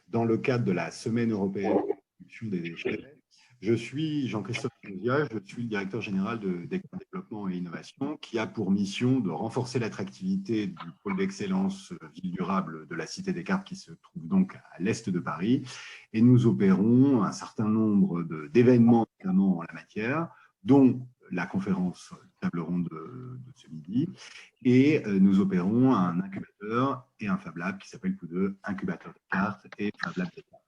dans le cadre de la Semaine européenne de réduction des déchets. Je suis Jean-Christophe Condia, je suis le directeur général de Descartes Développement et Innovation, qui a pour mission de renforcer l'attractivité du pôle d'excellence ville durable de la Cité Descartes, qui se trouve donc à l'est de Paris. Et nous opérons un certain nombre d'événements, notamment en la matière, dont la conférence table ronde de ce midi. Et nous opérons un incubateur et un Fab Lab qui s'appelle tous deux Incubateur Descartes et Fab Lab Descartes.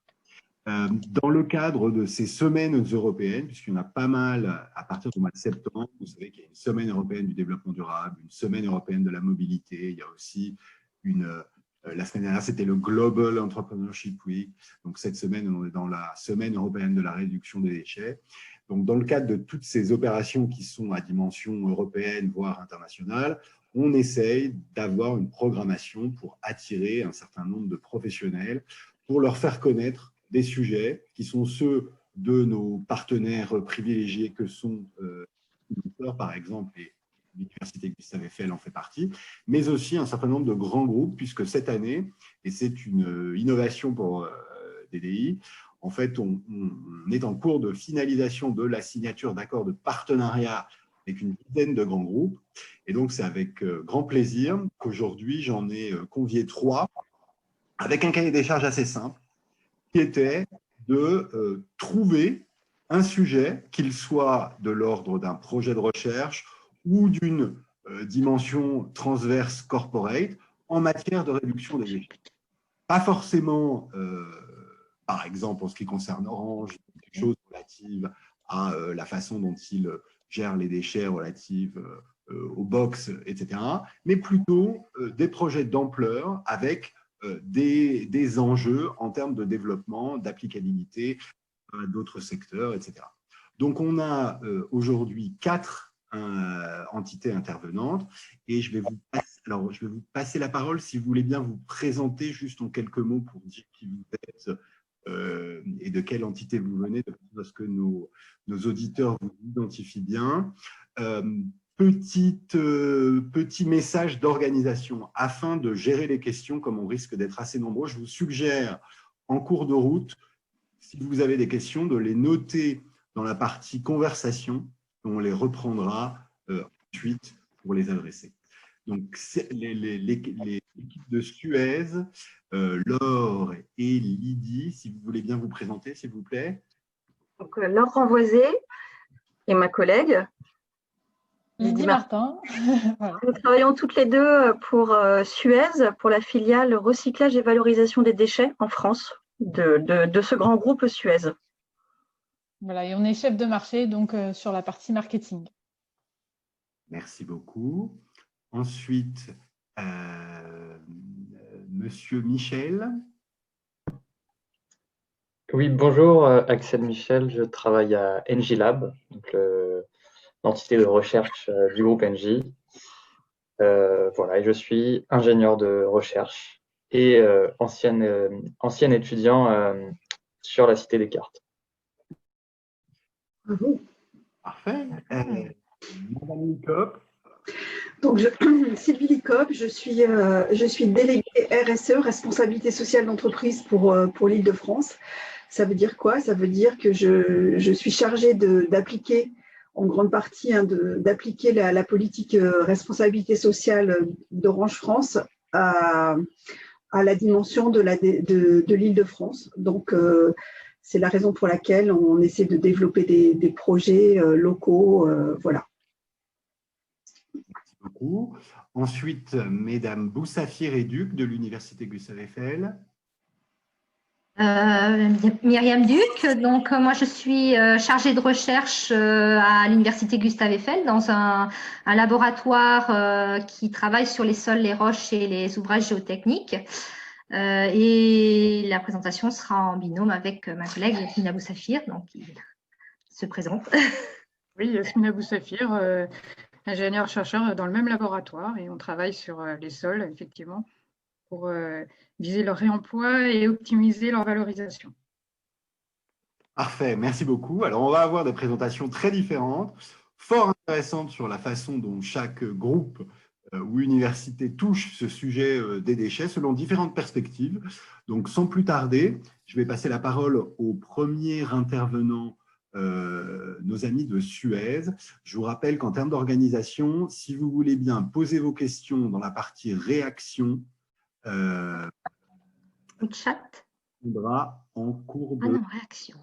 Dans le cadre de ces semaines européennes, puisqu'il y en a pas mal à partir du mois de septembre, vous savez qu'il y a une semaine européenne du développement durable, une semaine européenne de la mobilité, il y a aussi la semaine dernière, c'était le Global Entrepreneurship Week, donc cette semaine, on est dans la semaine européenne de la réduction des déchets. Donc, dans le cadre de toutes ces opérations qui sont à dimension européenne, voire internationale, on essaye d'avoir une programmation pour attirer un certain nombre de professionnels, pour leur faire connaître des sujets qui sont ceux de nos partenaires privilégiés que sont par exemple, et l'Université Gustave Eiffel en fait partie, mais aussi un certain nombre de grands groupes, puisque cette année, et c'est une innovation pour DDI, en fait, on est en cours de finalisation de la signature d'accords de partenariat avec une dizaine de grands groupes. Et donc, c'est avec grand plaisir qu'aujourd'hui, j'en ai convié 3, avec un cahier des charges assez simple, qui était de trouver un sujet, qu'il soit de l'ordre d'un projet de recherche ou d'une dimension transverse corporate, en matière de réduction des déchets. Pas forcément, par exemple, en ce qui concerne Orange, des choses relatives à la façon dont il gère les déchets relatives aux box, etc., mais plutôt des projets d'ampleur avec des enjeux en termes de développement, d'applicabilité à d'autres secteurs, etc. Donc, on a aujourd'hui 4 entités intervenantes et je vais vous passer la parole si vous voulez bien vous présenter juste en quelques mots pour dire qui vous êtes et de quelle entité vous venez, parce que nos auditeurs vous identifient bien. Petit message d'organisation. Afin de gérer les questions, comme on risque d'être assez nombreux, je vous suggère en cours de route, si vous avez des questions, de les noter dans la partie conversation, on les reprendra ensuite pour les adresser. Donc, l'équipe de Suez, Laure et Lydie, si vous voulez bien vous présenter, s'il vous plaît. Donc, Laure Renvoisé et ma collègue. Lydie Martin. Voilà. Nous travaillons toutes les deux pour Suez, pour la filiale recyclage et valorisation des déchets en France, de ce grand groupe Suez. Voilà, et on est chef de marché donc sur la partie marketing. Merci beaucoup. Ensuite, Monsieur Michel. Oui, bonjour, Axel Michel, je travaille à NJ Lab, l'entité de recherche du groupe NJ. Voilà, et je suis ingénieur de recherche et ancien étudiant sur la Cité Descartes. Parfait. Madame Licop. Donc, Sylvie Licop, je suis déléguée RSE, responsabilité sociale d'entreprise pour l'Île-de-France. Ça veut dire quoi? Ça veut dire que je suis chargée d'appliquer, en grande partie, d'appliquer la politique responsabilité sociale d'Orange France à la dimension de l'Île-de-France. Donc, c'est la raison pour laquelle on essaie de développer des projets locaux, voilà. Merci beaucoup. Ensuite, Mesdames Boussafir et Duc de l'Université Gustave Eiffel. Myriam Duc, donc moi je suis chargée de recherche à l'Université Gustave Eiffel dans un laboratoire qui travaille sur les sols, les roches et les ouvrages géotechniques. Et la présentation sera en binôme avec ma collègue Yasmina Boussafir, donc qui se présente. Oui, Yasmina Boussafir, ingénieure-chercheur dans le même laboratoire, et on travaille sur les sols, effectivement, pour viser leur réemploi et optimiser leur valorisation. Parfait, merci beaucoup. Alors, on va avoir des présentations très différentes, fort intéressantes sur la façon dont chaque groupe ou universités touchent ce sujet des déchets selon différentes perspectives. Donc, sans plus tarder, je vais passer la parole au premier intervenant, nos amis de Suez. Je vous rappelle qu'en termes d'organisation, si vous voulez bien poser vos questions dans la partie réaction, Chat. en cours Ah de… non, réaction.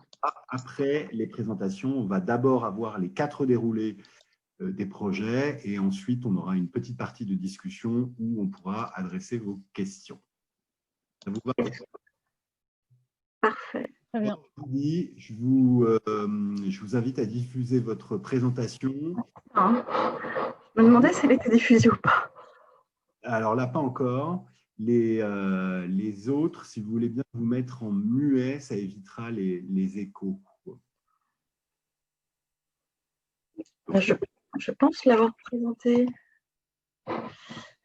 Après les présentations, on va d'abord avoir les 4 déroulés des projets et ensuite on aura une petite partie de discussion où on pourra adresser vos questions. Ça vous va? Parfait. Très bien. Je vous invite à diffuser votre présentation. Hein, je me demandais si elle était diffusée ou pas. Alors là, pas encore. Les autres, si vous voulez bien vous mettre en muet, ça évitera les échos. Je pense l'avoir présentée.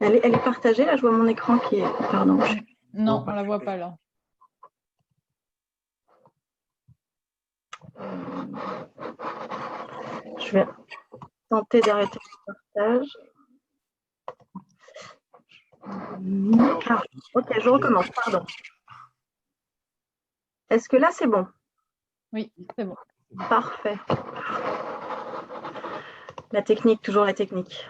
Elle est partagée, là, je vois mon écran qui est… Pardon. Non, on ne la voit pas là. Je vais tenter d'arrêter le partage. Ah, ok, je recommence, pardon. Est-ce que là, c'est bon? Oui, c'est bon. Parfait. La technique, toujours la technique.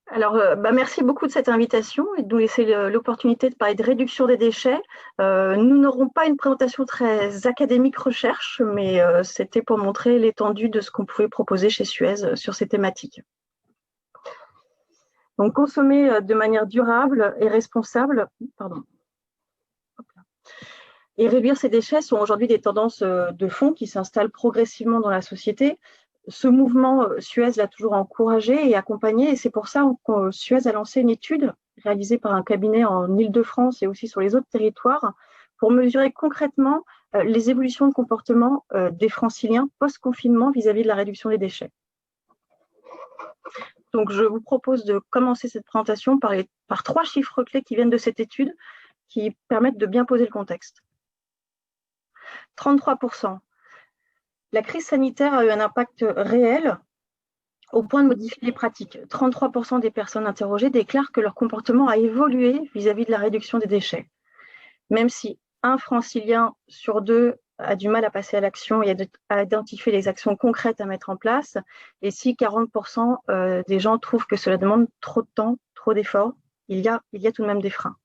Alors, merci beaucoup de cette invitation et de nous laisser l'opportunité de parler de réduction des déchets. Nous n'aurons pas une présentation très académique recherche, mais c'était pour montrer l'étendue de ce qu'on pouvait proposer chez Suez sur ces thématiques. Donc, consommer de manière durable et responsable, et réduire ces déchets sont aujourd'hui des tendances de fond qui s'installent progressivement dans la société. Ce mouvement, Suez l'a toujours encouragé et accompagné, et c'est pour ça que Suez a lancé une étude réalisée par un cabinet en Île-de-France et aussi sur les autres territoires pour mesurer concrètement les évolutions de comportement des franciliens post-confinement vis-à-vis de la réduction des déchets. Donc, je vous propose de commencer cette présentation par 3 chiffres clés qui viennent de cette étude qui permettent de bien poser le contexte. 33%. La crise sanitaire a eu un impact réel au point de modifier les pratiques. 33% des personnes interrogées déclarent que leur comportement a évolué vis-à-vis de la réduction des déchets. Même si un francilien sur 2 a du mal à passer à l'action et à identifier les actions concrètes à mettre en place, et si 40% des gens trouvent que cela demande trop de temps, trop d'efforts, il y a tout de même des freins.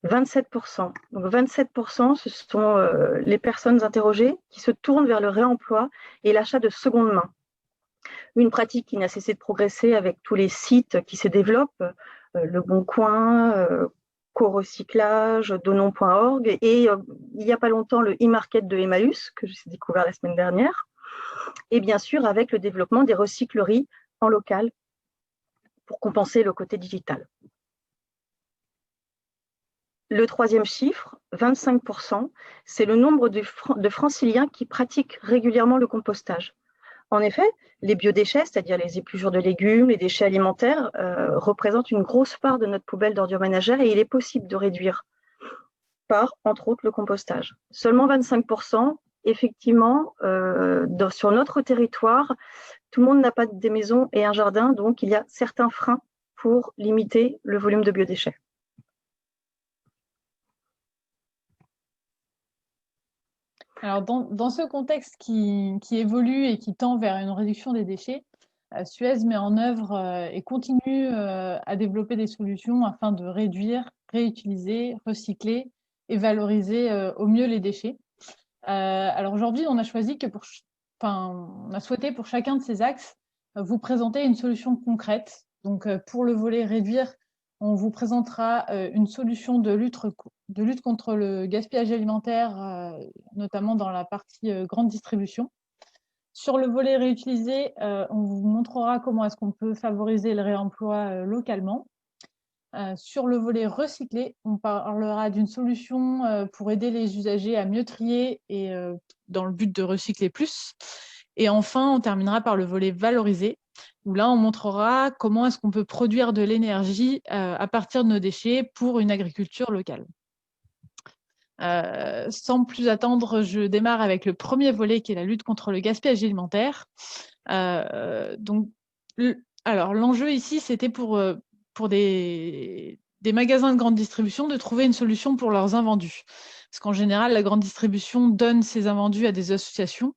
27%. Donc 27%, ce sont les personnes interrogées qui se tournent vers le réemploi et l'achat de seconde main. Une pratique qui n'a cessé de progresser avec tous les sites qui se développent, Le Bon Coin, Co-Recyclage, Donon.org et il n'y a pas longtemps le e-market de Emmaüs que j'ai découvert la semaine dernière. Et bien sûr avec le développement des recycleries en local pour compenser le côté digital. Le 3e chiffre, 25%, c'est le nombre de franciliens qui pratiquent régulièrement le compostage. En effet, les biodéchets, c'est-à-dire les épluchures de légumes, les déchets alimentaires, représentent une grosse part de notre poubelle d'ordures ménagères et il est possible de réduire par, entre autres, le compostage. Seulement 25%, effectivement, sur notre territoire, tout le monde n'a pas des maisons et un jardin, donc il y a certains freins pour limiter le volume de biodéchets. Alors, dans ce contexte qui évolue et qui tend vers une réduction des déchets, Suez met en œuvre et continue à développer des solutions afin de réduire, réutiliser, recycler et valoriser au mieux les déchets. Alors aujourd'hui, on a choisi on a souhaité pour chacun de ces axes vous présenter une solution concrète. Donc, pour le volet réduire, on vous présentera une solution de lutte contre le gaspillage alimentaire, notamment dans la partie grande distribution. Sur le volet réutilisé, on vous montrera comment est-ce qu'on peut favoriser le réemploi localement. Sur le volet recyclé, on parlera d'une solution pour aider les usagers à mieux trier et dans le but de recycler plus. Et enfin, on terminera par le volet valorisé, où là, on montrera comment est-ce qu'on peut produire de l'énergie à partir de nos déchets pour une agriculture locale. Sans plus attendre, je démarre avec le premier volet qui est la lutte contre le gaspillage alimentaire. Donc, Alors, l'enjeu ici, c'était pour des magasins de grande distribution de trouver une solution pour leurs invendus. Parce qu'en général, la grande distribution donne ses invendus à des associations.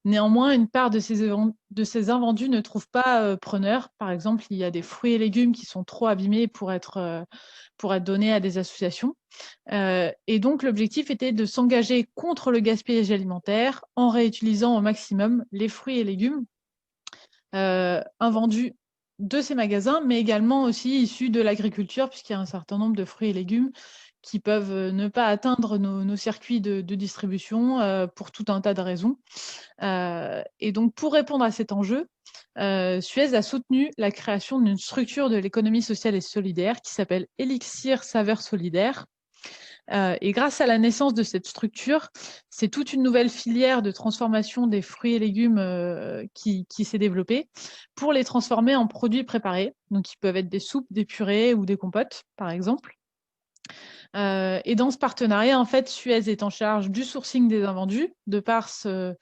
Néanmoins, une part de ces invendus ne trouve pas preneur. Par exemple, il y a des fruits et légumes qui sont trop abîmés pour être donnés à des associations. Et donc, l'objectif était de s'engager contre le gaspillage alimentaire en réutilisant au maximum les fruits et légumes invendus de ces magasins, mais également aussi issus de l'agriculture, puisqu'il y a un certain nombre de fruits et légumes qui peuvent ne pas atteindre nos circuits de distribution pour tout un tas de raisons. Et donc, pour répondre à cet enjeu, Suez a soutenu la création d'une structure de l'économie sociale et solidaire qui s'appelle Elixir Saveurs Solidaires. Et grâce à la naissance de cette structure, c'est toute une nouvelle filière de transformation des fruits et légumes qui s'est développée pour les transformer en produits préparés. Donc, qui peuvent être des soupes, des purées ou des compotes, par exemple. Et dans ce partenariat, en fait, Suez est en charge du sourcing des invendus, de par son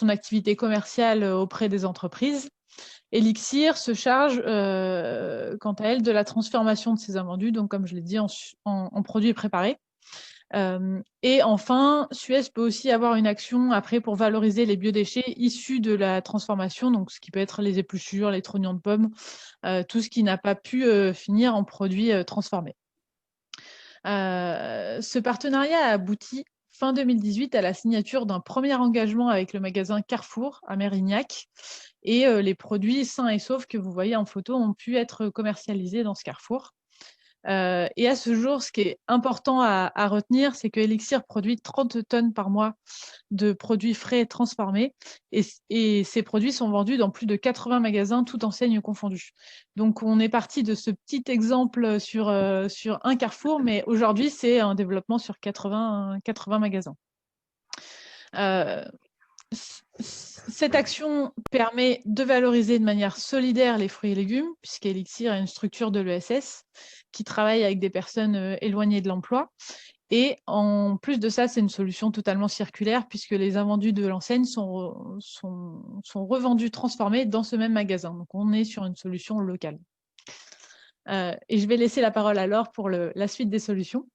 activité commerciale auprès des entreprises. Elixir se charge, quant à elle, de la transformation de ces invendus, donc comme je l'ai dit, en produits préparés. Et enfin, Suez peut aussi avoir une action après pour valoriser les biodéchets issus de la transformation, donc ce qui peut être les épluchures, les trognons de pommes, tout ce qui n'a pas pu finir en produits transformés. Ce partenariat a abouti fin 2018 à la signature d'un premier engagement avec le magasin Carrefour à Mérignac. Et les produits sains et saufs que vous voyez en photo ont pu être commercialisés dans ce Carrefour. Et à ce jour, ce qui est important à retenir, c'est que Elixir produit 30 tonnes par mois de produits frais transformés. Et ces produits sont vendus dans plus de 80 magasins, toutes enseignes confondues. Donc, on est parti de ce petit exemple sur un Carrefour, mais aujourd'hui, c'est un développement sur 80 magasins. Cette action permet de valoriser de manière solidaire les fruits et légumes, puisqu'Elixir est une structure de l'ESS qui travaille avec des personnes éloignées de l'emploi. Et en plus de ça, c'est une solution totalement circulaire, puisque les invendus de l'enseigne sont revendus, transformés dans ce même magasin. Donc, on est sur une solution locale. Et je vais laisser la parole à Laure pour la suite des solutions.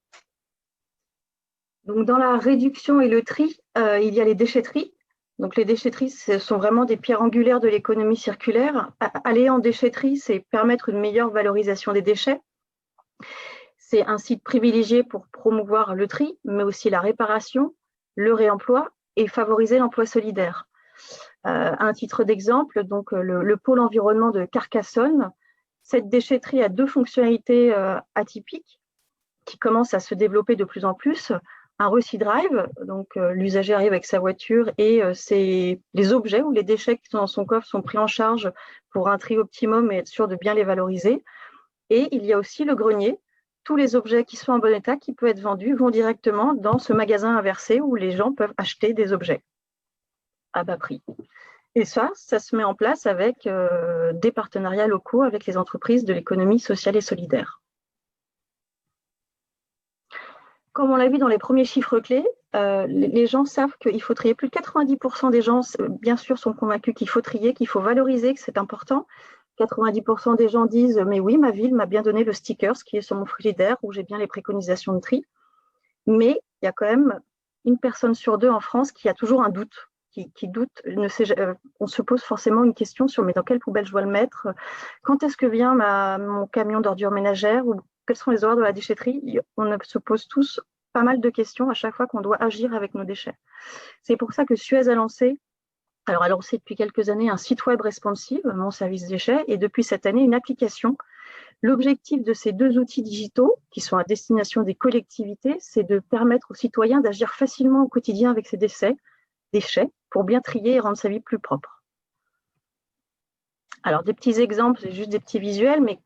Donc, dans la réduction et le tri, il y a les déchetteries. Donc, les déchetteries, ce sont vraiment des pierres angulaires de l'économie circulaire. Aller en déchetterie, c'est permettre une meilleure valorisation des déchets. C'est un site privilégié pour promouvoir le tri, mais aussi la réparation, le réemploi et favoriser l'emploi solidaire. À un titre d'exemple, donc le pôle environnement de Carcassonne, cette déchetterie a deux fonctionnalités atypiques qui commencent à se développer de plus en plus. Un Recy-Drive, donc l'usager arrive avec sa voiture et les objets ou les déchets qui sont dans son coffre sont pris en charge pour un tri optimum et être sûr de bien les valoriser. Et il y a aussi le grenier. Tous les objets qui sont en bon état, qui peuvent être vendus, vont directement dans ce magasin inversé où les gens peuvent acheter des objets à bas prix. Et ça se met en place avec des partenariats locaux avec les entreprises de l'économie sociale et solidaire. Comme on l'a vu dans les premiers chiffres clés, les gens savent qu'il faut trier. Plus de 90% des gens, bien sûr, sont convaincus qu'il faut trier, qu'il faut valoriser, que c'est important. 90% des gens disent « mais oui, ma ville m'a bien donné le sticker, ce qui est sur mon frigidaire, où j'ai bien les préconisations de tri ». Mais il y a quand même une personne sur deux en France qui a toujours un doute, qui doute. On se pose forcément une question sur « mais dans quelle poubelle je dois le mettre ? Quand est-ce que vient mon camion d'ordures ménagères ? Ou quels sont les horaires de la déchetterie ?» On se pose tous pas mal de questions à chaque fois qu'on doit agir avec nos déchets. C'est pour ça que Suez a lancé depuis quelques années un site web responsive, Mon Service Déchets, et depuis cette année, une application. L'objectif de ces deux outils digitaux, qui sont à destination des collectivités, c'est de permettre aux citoyens d'agir facilement au quotidien avec ces déchets pour bien trier et rendre sa vie plus propre. Alors, des petits exemples, c'est juste des petits visuels, mais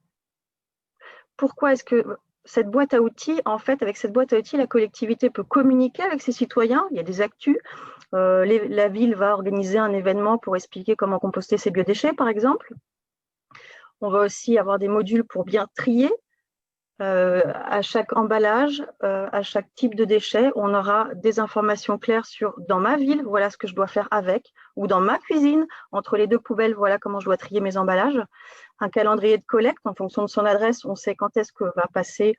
pourquoi est-ce que cette boîte à outils, en fait, avec cette boîte à outils, la collectivité peut communiquer avec ses citoyens. Il y a des actus. La ville va organiser un événement pour expliquer comment composter ses biodéchets, par exemple. On va aussi avoir des modules pour bien trier. À chaque emballage, à chaque type de déchet, on aura des informations claires sur dans ma ville, voilà ce que je dois faire avec, ou dans ma cuisine, entre les deux poubelles, voilà comment je dois trier mes emballages. Un calendrier de collecte, en fonction de son adresse, on sait quand est-ce que va passer,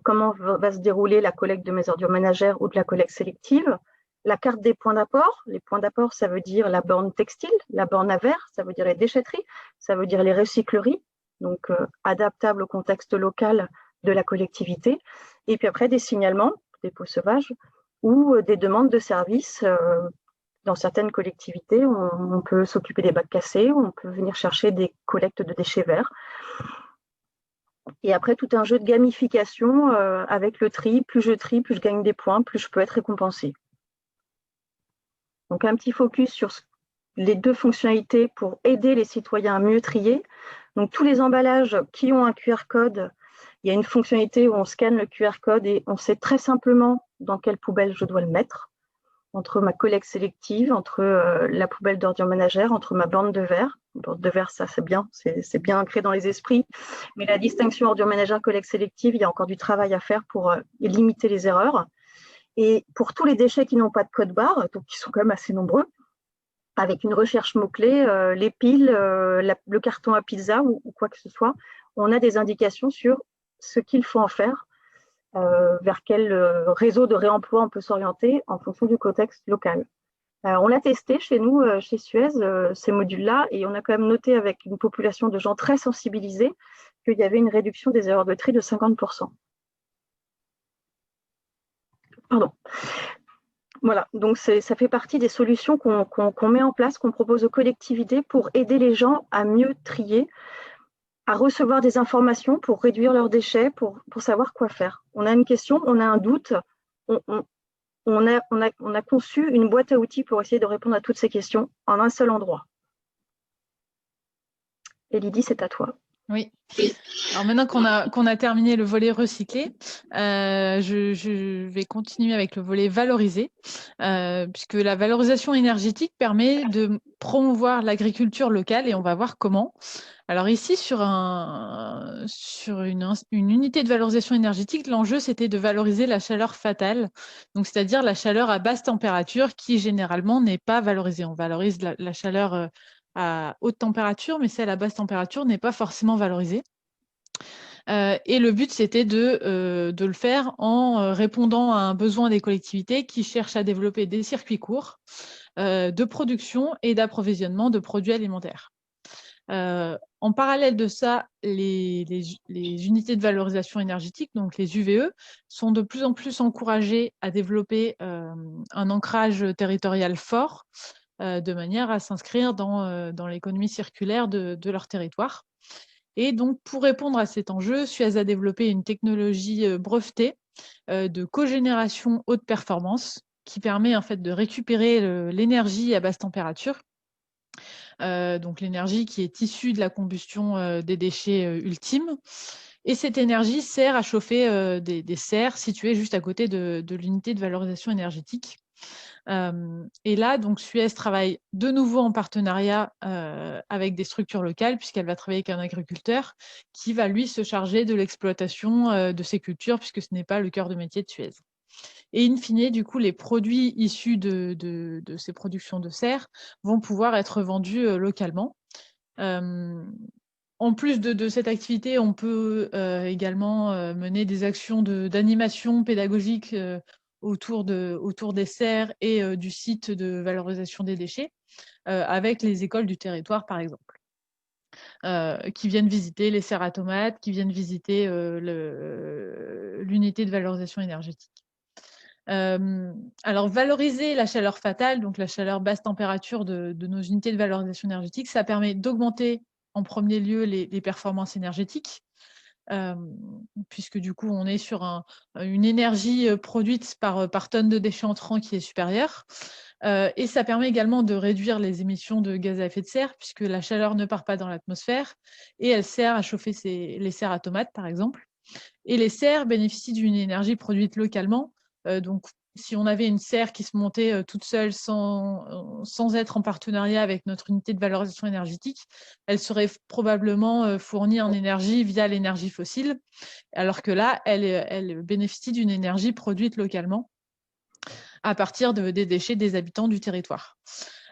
comment va se dérouler la collecte de mes ordures ménagères ou de la collecte sélective. La carte des points d'apport. Les points d'apport, ça veut dire la borne textile, la borne à verre, ça veut dire les déchetteries, ça veut dire les recycleries, donc adaptable au contexte local de la collectivité. Et puis après, des signalements, des pots sauvages, ou des demandes de services. Dans certaines collectivités, on peut s'occuper des bacs cassés, on peut venir chercher des collectes de déchets verts. Et après, tout un jeu de gamification avec le tri. Plus je trie, plus je gagne des points, plus je peux être récompensé. Donc, un petit focus sur les deux fonctionnalités pour aider les citoyens à mieux trier. Donc, tous les emballages qui ont un QR code, il y a une fonctionnalité où on scanne le QR code et on sait très simplement dans quelle poubelle je dois le mettre, entre ma collecte sélective, entre la poubelle d'ordures ménagères, entre ma borne de verre. Borne de verre, ça c'est bien ancré dans les esprits, mais la distinction ordures ménagères, collecte sélective, il y a encore du travail à faire pour limiter les erreurs. Et pour tous les déchets qui n'ont pas de code barre, donc qui sont quand même assez nombreux, avec une recherche mot-clé, les piles, le carton à pizza ou quoi que ce soit, on a des indications sur ce qu'il faut en faire, vers quel réseau de réemploi on peut s'orienter en fonction du contexte local. On l'a testé chez nous, chez Suez, ces modules-là, et on a quand même noté avec une population de gens très sensibilisés qu'il y avait une réduction des erreurs de tri de 50%. Pardon. Voilà, donc ça fait partie des solutions qu'on met en place, qu'on propose aux collectivités pour aider les gens à mieux trier, à recevoir des informations pour réduire leurs déchets, pour savoir quoi faire. On a une question, on a un doute, on a conçu une boîte à outils pour essayer de répondre à toutes ces questions en un seul endroit. Et Lydie, c'est à toi. Oui. Alors maintenant qu'on a terminé le volet recyclé, je vais continuer avec le volet valorisé, puisque la valorisation énergétique permet de promouvoir l'agriculture locale et on va voir comment. Alors ici, sur une unité de valorisation énergétique, l'enjeu, c'était de valoriser la chaleur fatale, donc c'est-à-dire la chaleur à basse température qui, généralement, n'est pas valorisée. On valorise la chaleur à haute température, mais celle à basse température n'est pas forcément valorisée. Et le but, c'était de le faire en répondant à un besoin des collectivités qui cherchent à développer des circuits courts de production et d'approvisionnement de produits alimentaires. En parallèle de ça, les unités de valorisation énergétique, donc les UVE, sont de plus en plus encouragées à développer un ancrage territorial fort de manière à s'inscrire dans l'économie circulaire de leur territoire. Et donc, pour répondre à cet enjeu, Suez a développé une technologie brevetée de cogénération haute performance qui permet en fait de récupérer l'énergie à basse température. Donc l'énergie qui est issue de la combustion des déchets ultimes. Et cette énergie sert à chauffer des serres situées juste à côté de l'unité de valorisation énergétique. Et là, donc, Suez travaille de nouveau en partenariat avec des structures locales, puisqu'elle va travailler avec un agriculteur qui va, lui, se charger de l'exploitation de ces cultures, puisque ce n'est pas le cœur de métier de Suez. Et in fine, du coup, les produits issus de ces productions de serre vont pouvoir être vendus localement. En plus de cette activité, on peut également mener des actions d'animation pédagogique autour des serres et du site de valorisation des déchets avec les écoles du territoire, par exemple, qui viennent visiter les serres à tomates, qui viennent visiter l'unité de valorisation énergétique. Alors, valoriser la chaleur fatale, donc la chaleur basse température de nos unités de valorisation énergétique, ça permet d'augmenter en premier lieu les performances énergétiques, puisque du coup, on est sur une énergie produite par tonne de déchets entrants qui est supérieure. Et ça permet également de réduire les émissions de gaz à effet de serre, puisque la chaleur ne part pas dans l'atmosphère et elle sert à chauffer les serres à tomates, par exemple. Et les serres bénéficient d'une énergie produite localement, donc si on avait une serre qui se montait toute seule sans être en partenariat avec notre unité de valorisation énergétique, elle serait probablement fournie en énergie via l'énergie fossile, alors que là, elle bénéficie d'une énergie produite localement à partir des déchets des habitants du territoire.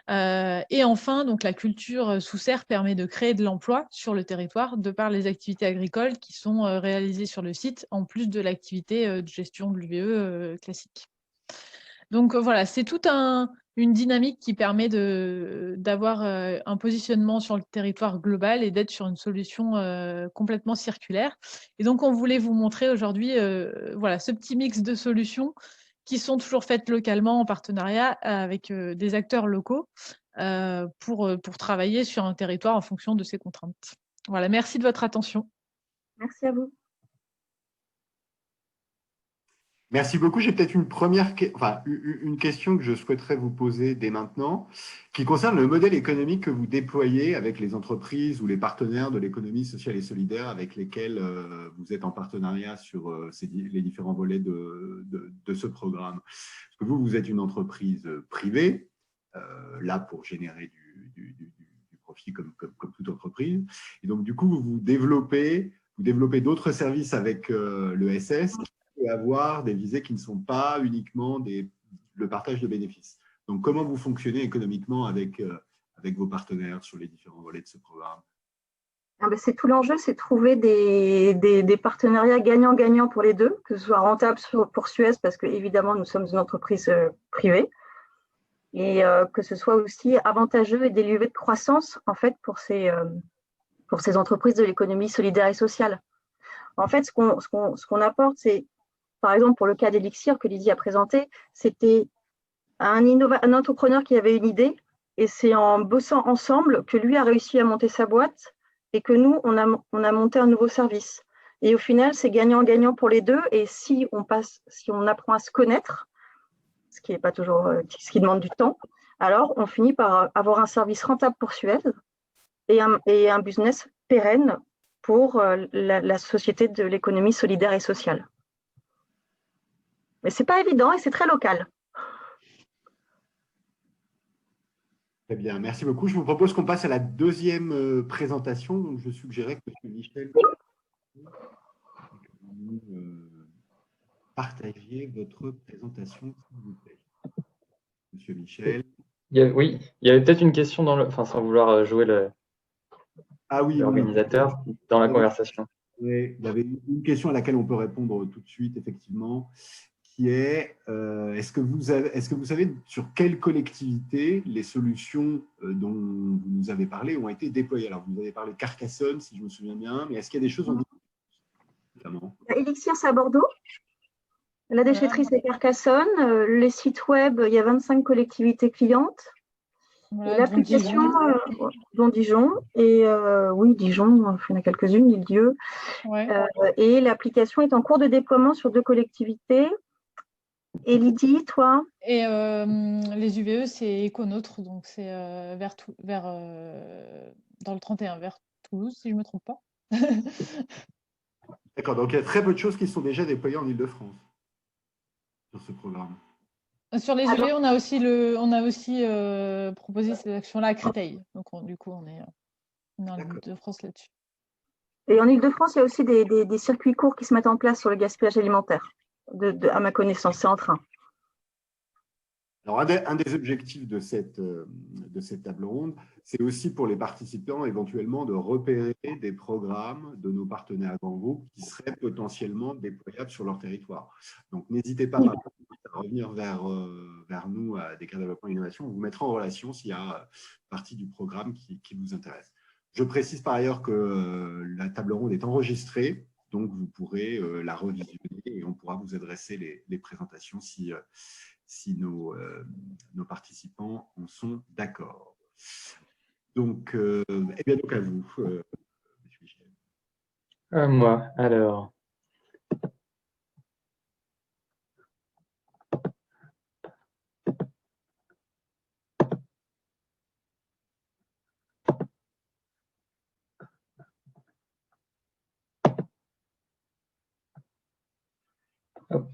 Et enfin, donc, la culture sous serre permet de créer de l'emploi sur le territoire de par les activités agricoles qui sont réalisées sur le site, en plus de l'activité de gestion de l'UVE classique. Donc voilà, c'est toute une dynamique qui permet d'avoir un positionnement sur le territoire global et d'être sur une solution complètement circulaire. Et donc, on voulait vous montrer aujourd'hui voilà, ce petit mix de solutions qui sont toujours faites localement en partenariat avec des acteurs locaux pour travailler sur un territoire en fonction de ces contraintes. Voilà, merci de votre attention. Merci à vous. Merci beaucoup. J'ai peut-être une question que je souhaiterais vous poser dès maintenant, qui concerne le modèle économique que vous déployez avec les entreprises ou les partenaires de l'économie sociale et solidaire avec lesquels vous êtes en partenariat sur les différents volets de ce programme. Parce que vous êtes une entreprise privée, là pour générer du profit comme toute entreprise. Et donc, du coup, vous développez d'autres services avec l'ESS et avoir des visées qui ne sont pas uniquement le partage de bénéfices. Donc, comment vous fonctionnez économiquement avec vos partenaires sur les différents volets de ce programme? C'est tout l'enjeu, c'est de trouver des partenariats gagnant-gagnant pour les deux, que ce soit rentable pour Suez, parce que évidemment nous sommes une entreprise privée, et que ce soit aussi avantageux et des leviers de croissance en fait pour ces entreprises de l'économie solidaire et sociale. En fait, ce qu'on apporte, c'est par exemple, pour le cas d'Elixir que Lydie a présenté, c'était un entrepreneur qui avait une idée et c'est en bossant ensemble que lui a réussi à monter sa boîte et que nous, on a monté un nouveau service. Et au final, c'est gagnant-gagnant pour les deux. Et si on apprend à se connaître, ce qui n'est pas toujours, ce qui demande du temps, alors on finit par avoir un service rentable pour Suez et un business pérenne pour la société de l'économie solidaire et sociale. Mais ce n'est pas évident et c'est très local. Très bien, merci beaucoup. Je vous propose qu'on passe à la deuxième présentation. Donc, je suggérais que M. Michel, vous partagiez votre présentation, s'il vous plaît. Monsieur Michel. Oui, il y avait peut-être une question sans vouloir jouer l'organisateur dans la conversation. Oui, il y avait une question à laquelle on peut répondre tout de suite, effectivement, qui est est-ce que vous savez sur quelles collectivités les solutions dont vous nous avez parlé ont été déployées? Alors, vous nous avez parlé de Carcassonne, si je me souviens bien, mais est-ce qu'il y a des choses en notamment? Elixir, c'est à Bordeaux. La déchetterie, c'est Carcassonne. Les sites web, il y a 25 collectivités clientes. Voilà, l'application, dont Dijon. Et oui, Dijon, il y en a quelques-unes, Île-Dieu. Ouais. Et l'application est en cours de déploiement sur 2 collectivités. Et Lydie, toi? Et les UVE, c'est Econautre, donc c'est dans le 31, vers Toulouse, si je ne me trompe pas. D'accord, donc il y a très peu de choses qui sont déjà déployées en Île-de-France sur ce programme. Sur les UVE, on a aussi proposé ces actions-là à Créteil. Donc, du coup, on est en Île-de-France là-dessus. Et en Île-de-France, il y a aussi des circuits courts qui se mettent en place sur le gaspillage alimentaire. À ma connaissance, c'est en train. Alors, un des objectifs de cette table ronde, c'est aussi pour les participants éventuellement de repérer des programmes de nos partenaires grands groupes qui seraient potentiellement déployables sur leur territoire. Donc, n'hésitez pas à revenir vers nous à Descartes Développement et Innovation. On vous mettra en relation s'il y a partie du programme qui vous intéresse. Je précise par ailleurs que la table ronde est enregistrée, donc vous pourrez la revisionner et on pourra vous adresser les présentations si nos participants en sont d'accord. Donc, donc à vous, M. Michel. À moi, alors.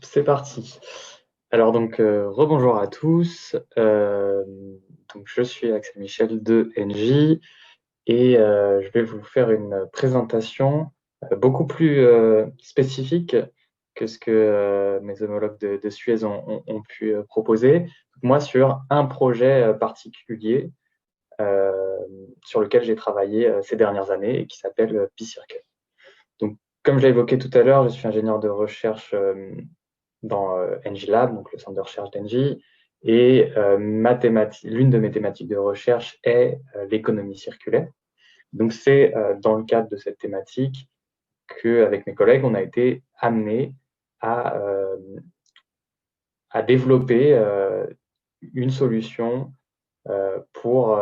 C'est parti. Alors donc, rebonjour à tous. Donc, je suis Axel Michel de Engie et je vais vous faire une présentation beaucoup plus spécifique que ce que mes homologues de Suez ont pu proposer. Moi, sur un projet particulier sur lequel j'ai travaillé ces dernières années et qui s'appelle B-Circle. Donc, comme je l'ai évoqué tout à l'heure, je suis ingénieur de recherche dans Engie Lab, donc le centre de recherche d'Engie, et l'une de mes thématiques de recherche est l'économie circulaire. Donc, c'est dans le cadre de cette thématique qu'avec mes collègues, on a été amenés à développer une solution pour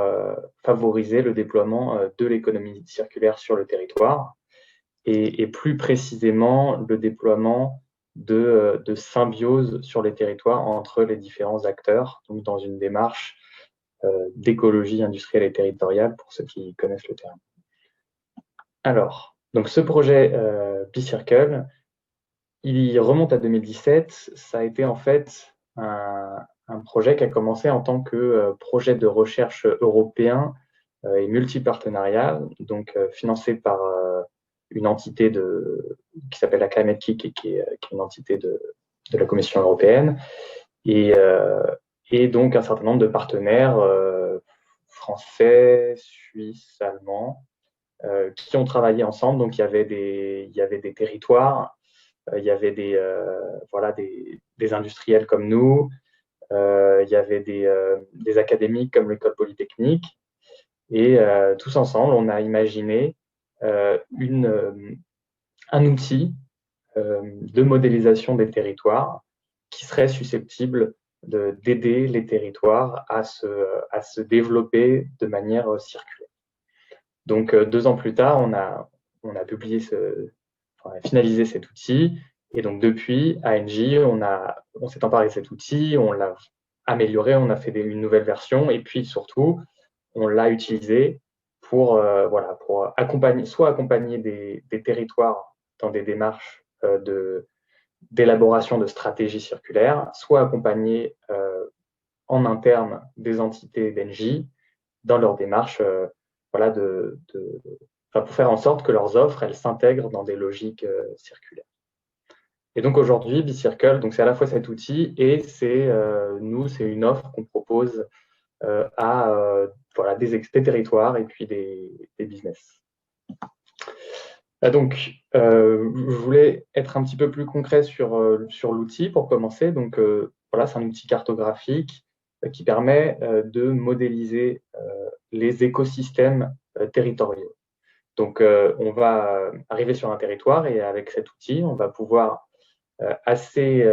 favoriser le déploiement de l'économie circulaire sur le territoire et plus précisément le déploiement de symbiose sur les territoires entre les différents acteurs, donc dans une démarche d'écologie industrielle et territoriale pour ceux qui connaissent le terme. Alors, donc ce projet B-Circle, il remonte à 2017. Ça a été en fait un projet qui a commencé en tant que projet de recherche européen et multipartenariat, donc financé par une entité qui s'appelle la Climate Kick et qui est une entité de la Commission européenne, et donc un certain nombre de partenaires français, suisses, allemands, qui ont travaillé ensemble. Donc il y avait des territoires, il y avait des industriels comme nous, il y avait des académiques comme l'École Polytechnique, et tous ensemble, on a imaginé un outil de modélisation des territoires qui serait susceptible d'aider les territoires à se développer de manière circulaire. Donc 2 ans plus tard, on a finalisé cet outil, et donc depuis, à Engie, on s'est emparé de cet outil, on l'a amélioré, on a fait une nouvelle version, et puis surtout, on l'a utilisé pour accompagner des territoires dans des démarches d'élaboration de stratégies circulaires, soit accompagner en interne des entités d'Engie dans leur démarche pour faire en sorte que leurs offres elles s'intègrent dans des logiques circulaires. Et donc aujourd'hui, B-Circle, donc c'est à la fois cet outil et c'est une offre qu'on propose à des territoires et puis des business. Donc, je voulais être un petit peu plus concret sur l'outil pour commencer. Donc, c'est un outil cartographique qui permet de modéliser les écosystèmes territoriaux. Donc, on va arriver sur un territoire et avec cet outil, on va pouvoir assez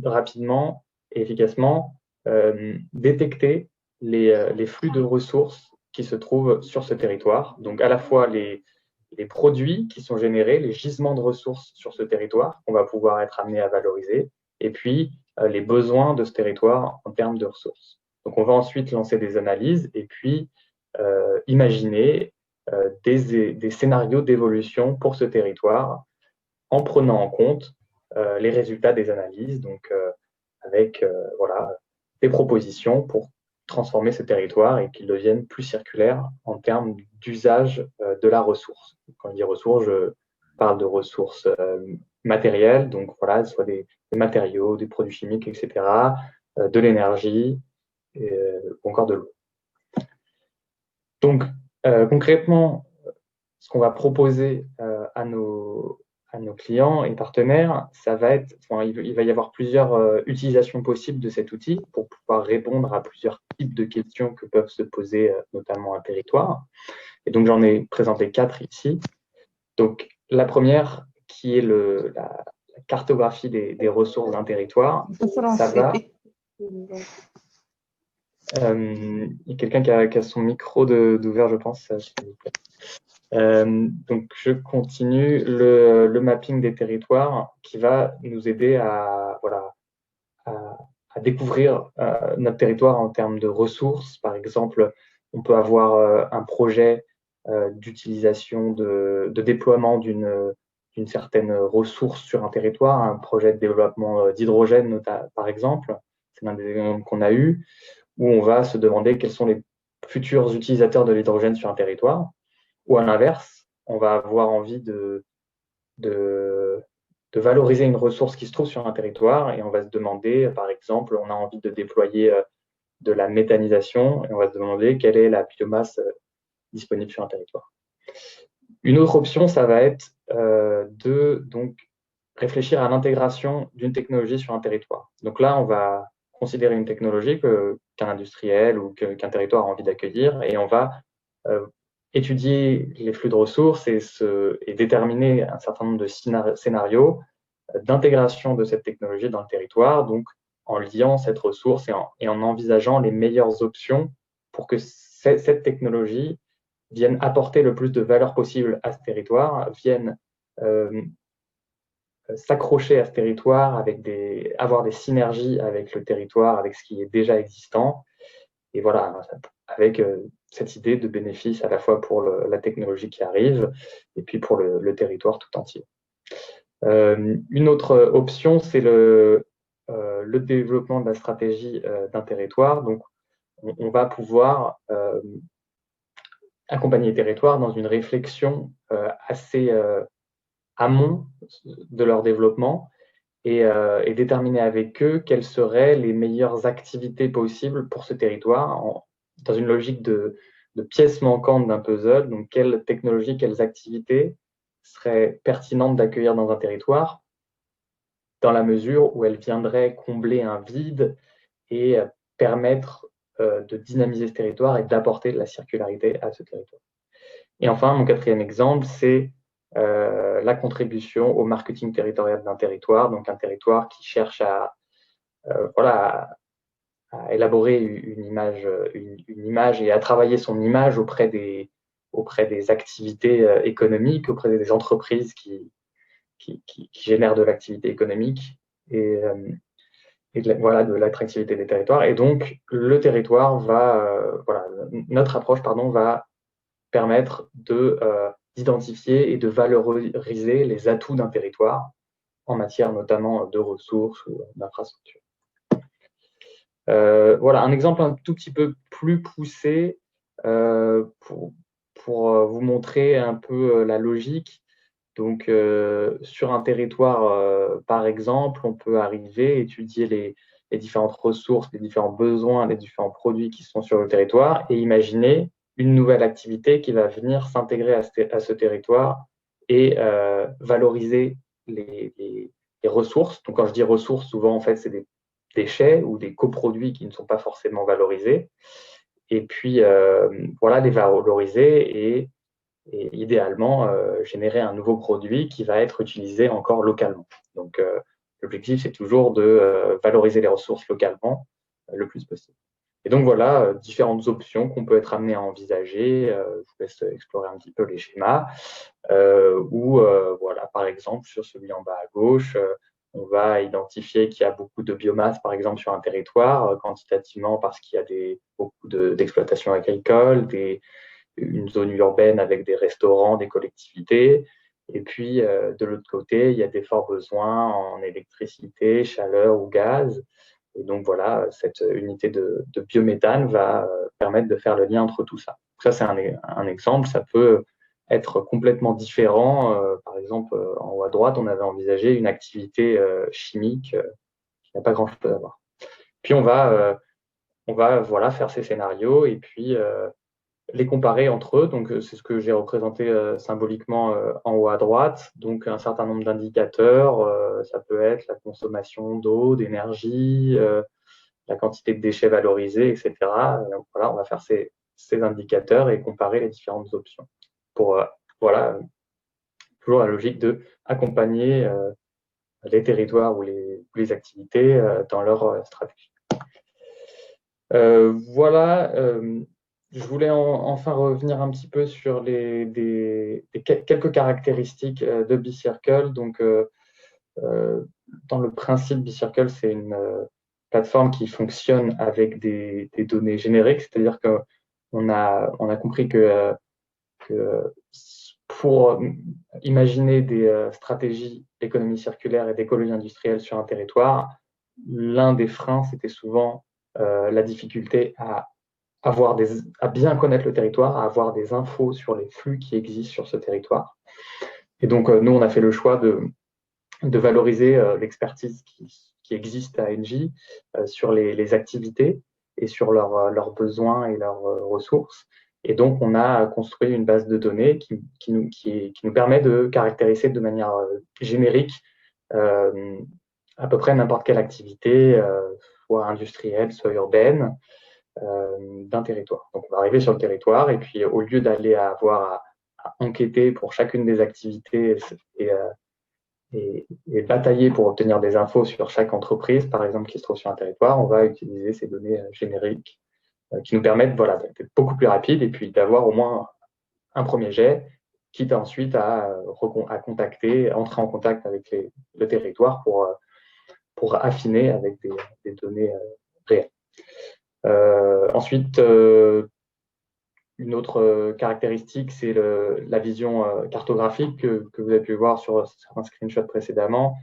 rapidement et efficacement détecter les flux de ressources qui se trouvent sur ce territoire. Donc, à la fois les produits qui sont générés, les gisements de ressources sur ce territoire qu'on va pouvoir être amené à valoriser, et puis les besoins de ce territoire en termes de ressources. Donc, on va ensuite lancer des analyses et puis imaginer des scénarios d'évolution pour ce territoire en prenant en compte les résultats des analyses, donc avec des propositions pour transformer ce territoire et qu'il devienne plus circulaire en termes d'usage de la ressource. Quand je dis ressources, je parle de ressources matérielles, donc soit des matériaux, des produits chimiques, etc., de l'énergie ou encore de l'eau. Donc, concrètement, ce qu'on va proposer à nos clients et partenaires, ça va être, il va y avoir plusieurs utilisations possibles de cet outil pour pouvoir répondre à plusieurs types de questions que peuvent se poser notamment un territoire. Et donc, j'en ai présenté 4 ici. Donc, la première, qui est la cartographie des ressources d'un territoire, ça va… Il y a quelqu'un qui a son micro d'ouvert, je pense, s'il vous plaît. Donc, je continue le mapping des territoires qui va nous aider à découvrir notre territoire en termes de ressources. Par exemple, on peut avoir un projet d'utilisation, de déploiement d'une d'une certaine ressource sur un territoire, un projet de développement d'hydrogène par exemple, c'est l'un des exemples qu'on a eu, où on va se demander quels sont les futurs utilisateurs de l'hydrogène sur un territoire, ou à l'inverse, on va avoir envie de valoriser une ressource qui se trouve sur un territoire et on va se demander, par exemple, on a envie de déployer de la méthanisation et on va se demander quelle est la biomasse disponible sur un territoire. Une autre option, ça va être de donc, réfléchir à l'intégration d'une technologie sur un territoire. Donc là, on va considérer une technologie qu'un industriel ou qu'un territoire a envie d'accueillir et on va étudier les flux de ressources et déterminer un certain nombre de scénarios d'intégration de cette technologie dans le territoire, donc en liant cette ressource et en envisageant les meilleures options pour que cette technologie vienne apporter le plus de valeur possible à ce territoire, vienne s'accrocher à ce territoire, avoir des synergies avec le territoire, avec ce qui est déjà existant, et voilà, avec cette idée de bénéfice à la fois pour la technologie qui arrive et puis pour le territoire tout entier. Une autre option, c'est le développement de la stratégie d'un territoire. Donc, on va pouvoir accompagner les territoires dans une réflexion assez amont de leur développement et déterminer avec eux quelles seraient les meilleures activités possibles pour ce territoire dans une logique de pièces manquantes d'un puzzle. Donc, quelles technologies, quelles activités seraient pertinentes d'accueillir dans un territoire dans la mesure où elles viendraient combler un vide et permettre de dynamiser ce territoire et d'apporter de la circularité à ce territoire. Et enfin, mon quatrième exemple, c'est la contribution au marketing territorial d'un territoire, donc un territoire qui cherche à élaborer une image et à travailler son image auprès des activités économiques, auprès des entreprises qui génèrent de l'activité économique et de l'attractivité des territoires. Et donc, le territoire notre approche va permettre d'identifier et de valoriser les atouts d'un territoire en matière notamment de ressources ou d'infrastructures. Voilà, un exemple un tout petit peu plus poussé pour vous montrer un peu la logique. Donc, sur un territoire, par exemple, on peut arriver, étudier les différentes ressources, les différents besoins, les différents produits qui sont sur le territoire et imaginer une nouvelle activité qui va venir s'intégrer à ce territoire et valoriser les ressources. Donc, quand je dis ressources, souvent, en fait, c'est des déchets ou des coproduits qui ne sont pas forcément valorisés. Et puis, les valoriser et idéalement générer un nouveau produit qui va être utilisé encore localement. Donc, l'objectif, c'est toujours de valoriser les ressources localement le plus possible. Et donc, voilà, différentes options qu'on peut être amené à envisager. Je vous laisse explorer un petit peu les schémas. Par exemple, sur celui en bas à gauche, on va identifier qu'il y a beaucoup de biomasse, par exemple, sur un territoire, quantitativement, parce qu'il y a beaucoup d'exploitations agricoles, une zone urbaine avec des restaurants, des collectivités. Et puis, de l'autre côté, il y a des forts besoins en électricité, chaleur ou gaz. Et donc, voilà, cette unité de biométhane va permettre de faire le lien entre tout ça. Ça, c'est un exemple. Ça peut être complètement différent. Par exemple, en haut à droite, on avait envisagé une activité chimique qui n'a pas grand-chose à voir. Puis, on va faire ces scénarios et puis les comparer entre eux. Donc, c'est ce que j'ai représenté symboliquement en haut à droite. Donc, un certain nombre d'indicateurs. Ça peut être la consommation d'eau, d'énergie, la quantité de déchets valorisés, etc. Donc, on va faire ces indicateurs et comparer les différentes options pour, toujours la logique de accompagner les territoires ou les activités dans leur stratégie. Je voulais enfin revenir un petit peu sur quelques caractéristiques de B-Circle. Donc, dans le principe, B-Circle, c'est une plateforme qui fonctionne avec des données génériques, c'est-à-dire qu'on a compris que pour imaginer des stratégies d'économie circulaire et d'écologie industrielle sur un territoire, l'un des freins, c'était souvent la difficulté à bien connaître le territoire, à avoir des infos sur les flux qui existent sur ce territoire. Et donc, nous, on a fait le choix de valoriser l'expertise qui existe à Engie sur les activités et sur leurs besoins et leurs ressources. Et donc, on a construit une base de données qui nous permet de caractériser de manière générique à peu près n'importe quelle activité, soit industrielle, soit urbaine, d'un territoire. Donc, on va arriver sur le territoire et puis au lieu d'aller avoir à enquêter pour chacune des activités et batailler pour obtenir des infos sur chaque entreprise, par exemple, qui se trouve sur un territoire, on va utiliser ces données génériques qui nous permettent d'être beaucoup plus rapides et puis d'avoir au moins un premier jet, quitte ensuite à contacter, entrer en contact avec le territoire pour affiner avec des données réelles. Ensuite, une autre caractéristique, c'est la vision cartographique que vous avez pu voir sur certains screenshots précédemment.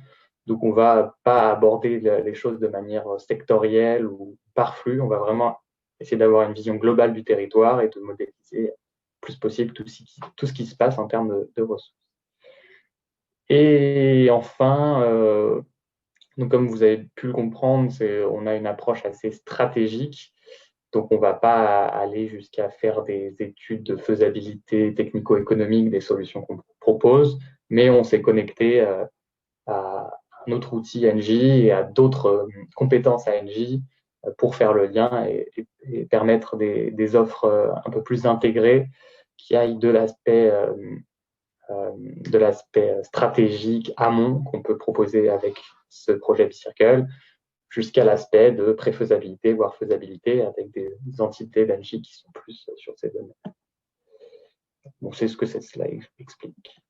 Donc, on ne va pas aborder les choses de manière sectorielle ou par flux. On va vraiment essayer d'avoir une vision globale du territoire et de modéliser le plus possible tout ce qui se passe en termes de ressources. Et enfin, donc comme vous avez pu le comprendre, on a une approche assez stratégique. Donc, on ne va pas aller jusqu'à faire des études de faisabilité technico-économique des solutions qu'on propose, mais on s'est connecté à un autre outil Engie et à d'autres compétences à Engie pour faire le lien et permettre des offres un peu plus intégrées qui aillent de l'aspect stratégique amont qu'on peut proposer avec ce projet B-Circle jusqu'à l'aspect de préfaisabilité, voire faisabilité avec des entités d'Engie qui sont plus sur ces données. Donc, c'est ce que cette slide explique.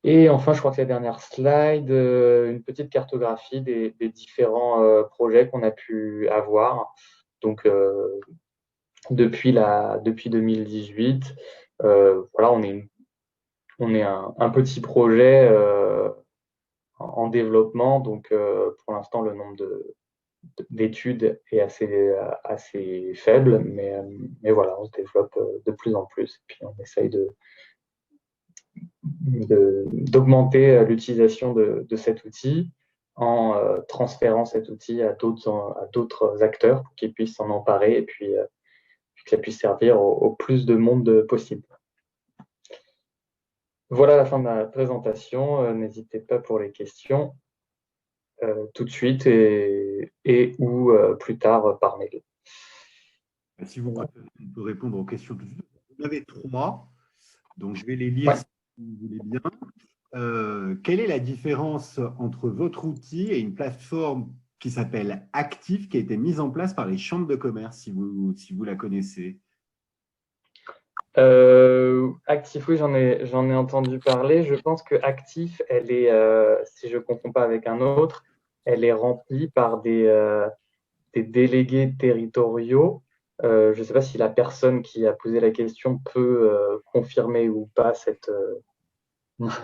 Et enfin, je crois que la dernière slide, une petite cartographie des différents projets qu'on a pu avoir. Donc, depuis 2018, voilà, on est un petit projet en développement. Donc, pour l'instant, le nombre d'études est assez faible, mais voilà, on se développe de plus en plus. Et puis, on essaye d'augmenter l'utilisation de cet outil en transférant cet outil à d'autres acteurs pour qu'ils puissent s'en emparer et puis que ça puisse servir au plus de monde possible. Voilà la fin de ma présentation. N'hésitez pas pour les questions tout de suite ou plus tard par mail. Si vous pouvez répondre aux questions tout de suite. Vous en avez 3, donc je vais les lire si vous voulez bien. Quelle est la différence entre votre outil et une plateforme qui s'appelle Actif, qui a été mise en place par les chambres de commerce, si vous la connaissez? Actif, oui, j'en ai entendu parler. Je pense que Actif, elle est, si je ne confonds pas avec un autre, elle est remplie par des délégués territoriaux. Je ne sais pas si la personne qui a posé la question peut confirmer ou pas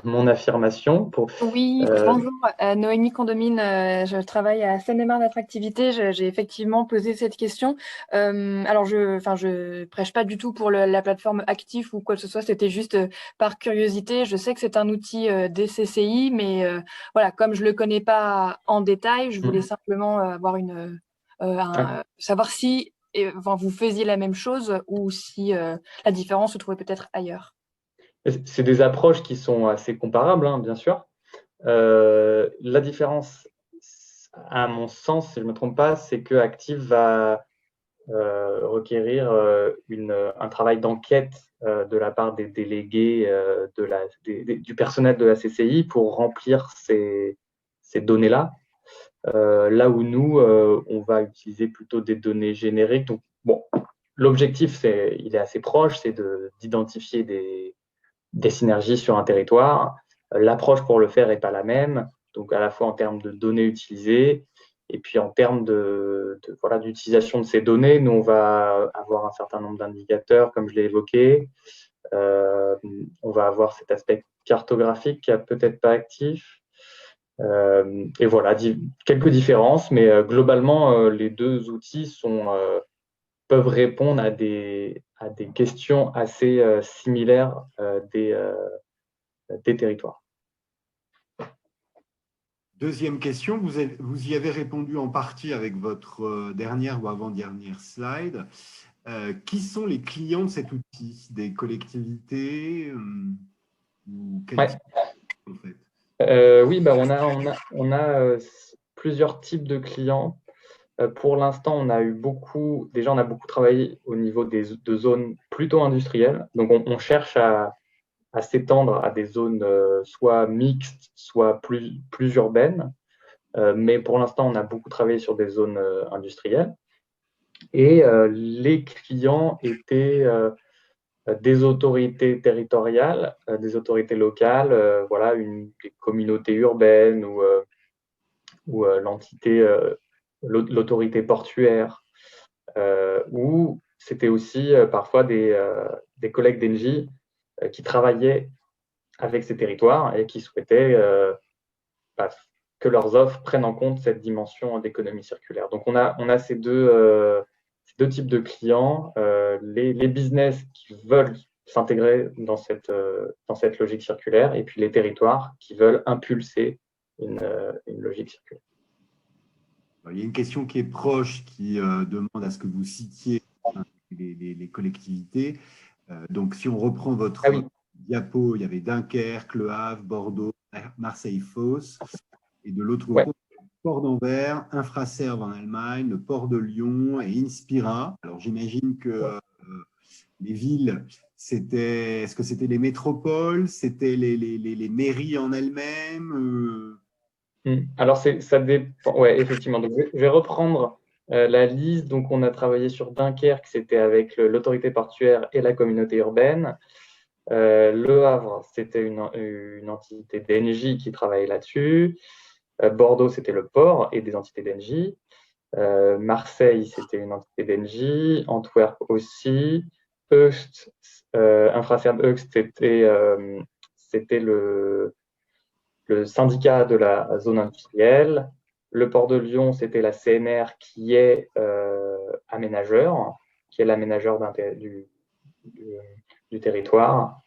mon affirmation. Oui, bonjour, Noémie Condomine, je travaille à Seine-et-Marne Attractivité. J'ai effectivement posé cette question. Alors, je prêche pas du tout pour la plateforme Actif ou quoi que ce soit, c'était juste par curiosité. Je sais que c'est un outil des CCI, mais voilà, comme je le connais pas en détail, je voulais simplement avoir savoir si vous faisiez la même chose ou si la différence se trouvait peut-être ailleurs. C'est des approches qui sont assez comparables, hein, bien sûr. La différence, à mon sens, si je ne me trompe pas, c'est que Active va requérir un travail d'enquête de la part des délégués du personnel de la CCI pour remplir ces données-là. Là où nous, on va utiliser plutôt des données génériques. Donc, bon, l'objectif, il est assez proche, c'est d'identifier des synergies sur un territoire. L'approche pour le faire n'est pas la même, donc à la fois en termes de données utilisées et puis en termes d'utilisation de ces données. Nous, on va avoir un certain nombre d'indicateurs, comme je l'ai évoqué. On va avoir cet aspect cartographique qui n'est peut-être pas actif. Et voilà, quelques différences, mais globalement, les deux outils peuvent répondre à des questions assez similaires des territoires. Deuxième question, vous y avez répondu en partie avec votre dernière ou avant-dernière slide. Qui sont les clients de cet outil? Des collectivités ou quel type, en fait? Oui, bah on a plusieurs types de clients. Pour l'instant, on a beaucoup travaillé au niveau de zones plutôt industrielles. Donc, on cherche à s'étendre à des zones soit mixtes, soit plus urbaines. Mais pour l'instant, on a beaucoup travaillé sur des zones industrielles. Et les clients étaient des autorités territoriales, des autorités locales, voilà, des communautés urbaines ou l'autorité portuaire, ou c'était aussi parfois des collègues d'Engie qui travaillaient avec ces territoires et qui souhaitaient que leurs offres prennent en compte cette dimension d'économie circulaire. Donc, on a ces deux types de clients, les business qui veulent s'intégrer dans cette logique circulaire et puis les territoires qui veulent impulser une logique circulaire. Il y a une question qui est proche, qui demande à ce que vous citiez les collectivités. Donc, si on reprend votre diapo, il y avait Dunkerque, Le Havre, Bordeaux, Marseille-Fos, et de l'autre côté, Port d'Anvers, Infraserve en Allemagne, le port de Lyon et Inspira. Alors, j'imagine que les villes, est-ce que c'était les métropoles, c'était les mairies en elles-mêmes Alors, ça dépend. Ouais, effectivement. Donc, je vais reprendre la liste. Donc, on a travaillé sur Dunkerque, c'était avec l'autorité portuaire et la communauté urbaine. Le Havre, c'était une entité d'Engie qui travaillait là-dessus. Bordeaux, c'était le port et des entités d'Engie. Marseille, c'était une entité d'Engie. Antwerp aussi. Heust, Infraserve Heust, c'était le syndicat de la zone industrielle. Le port de Lyon, c'était la CNR qui est aménageur, qui est l'aménageur du territoire.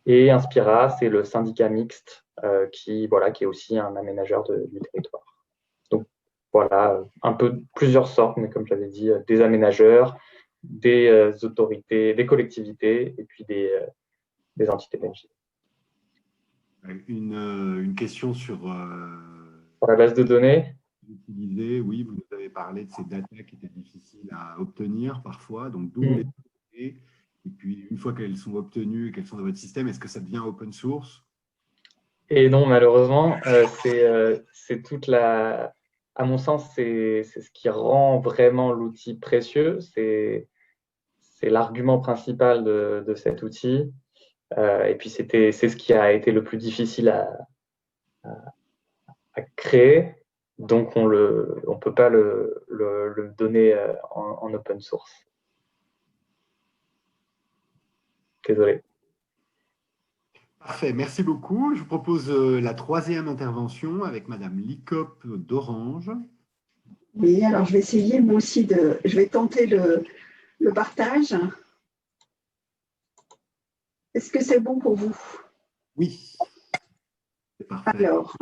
Et Inspira, c'est le syndicat mixte qui est aussi un aménageur du territoire. Donc voilà, un peu plusieurs sortes, mais comme j'avais dit, des aménageurs, des autorités, des collectivités et puis des entités d'Engie. Une question sur la base de données. Oui, vous nous avez parlé de ces data qui étaient difficiles à obtenir parfois, donc d'où les données. Et puis, une fois qu'elles sont obtenues et qu'elles sont dans votre système, est-ce que ça devient open source? Et non, malheureusement, c'est à mon sens, c'est ce qui rend vraiment l'outil précieux. C'est l'argument principal de cet outil. Et puis, c'est ce qui a été le plus difficile à créer. Donc, on ne peut pas le donner en open source. Désolé. Parfait, merci beaucoup. Je vous propose la troisième intervention avec Madame Licop d'Orange. Oui, alors je vais essayer moi aussi je vais tenter le partage. Est-ce que c'est bon pour vous? Oui, c'est parfait. Alors,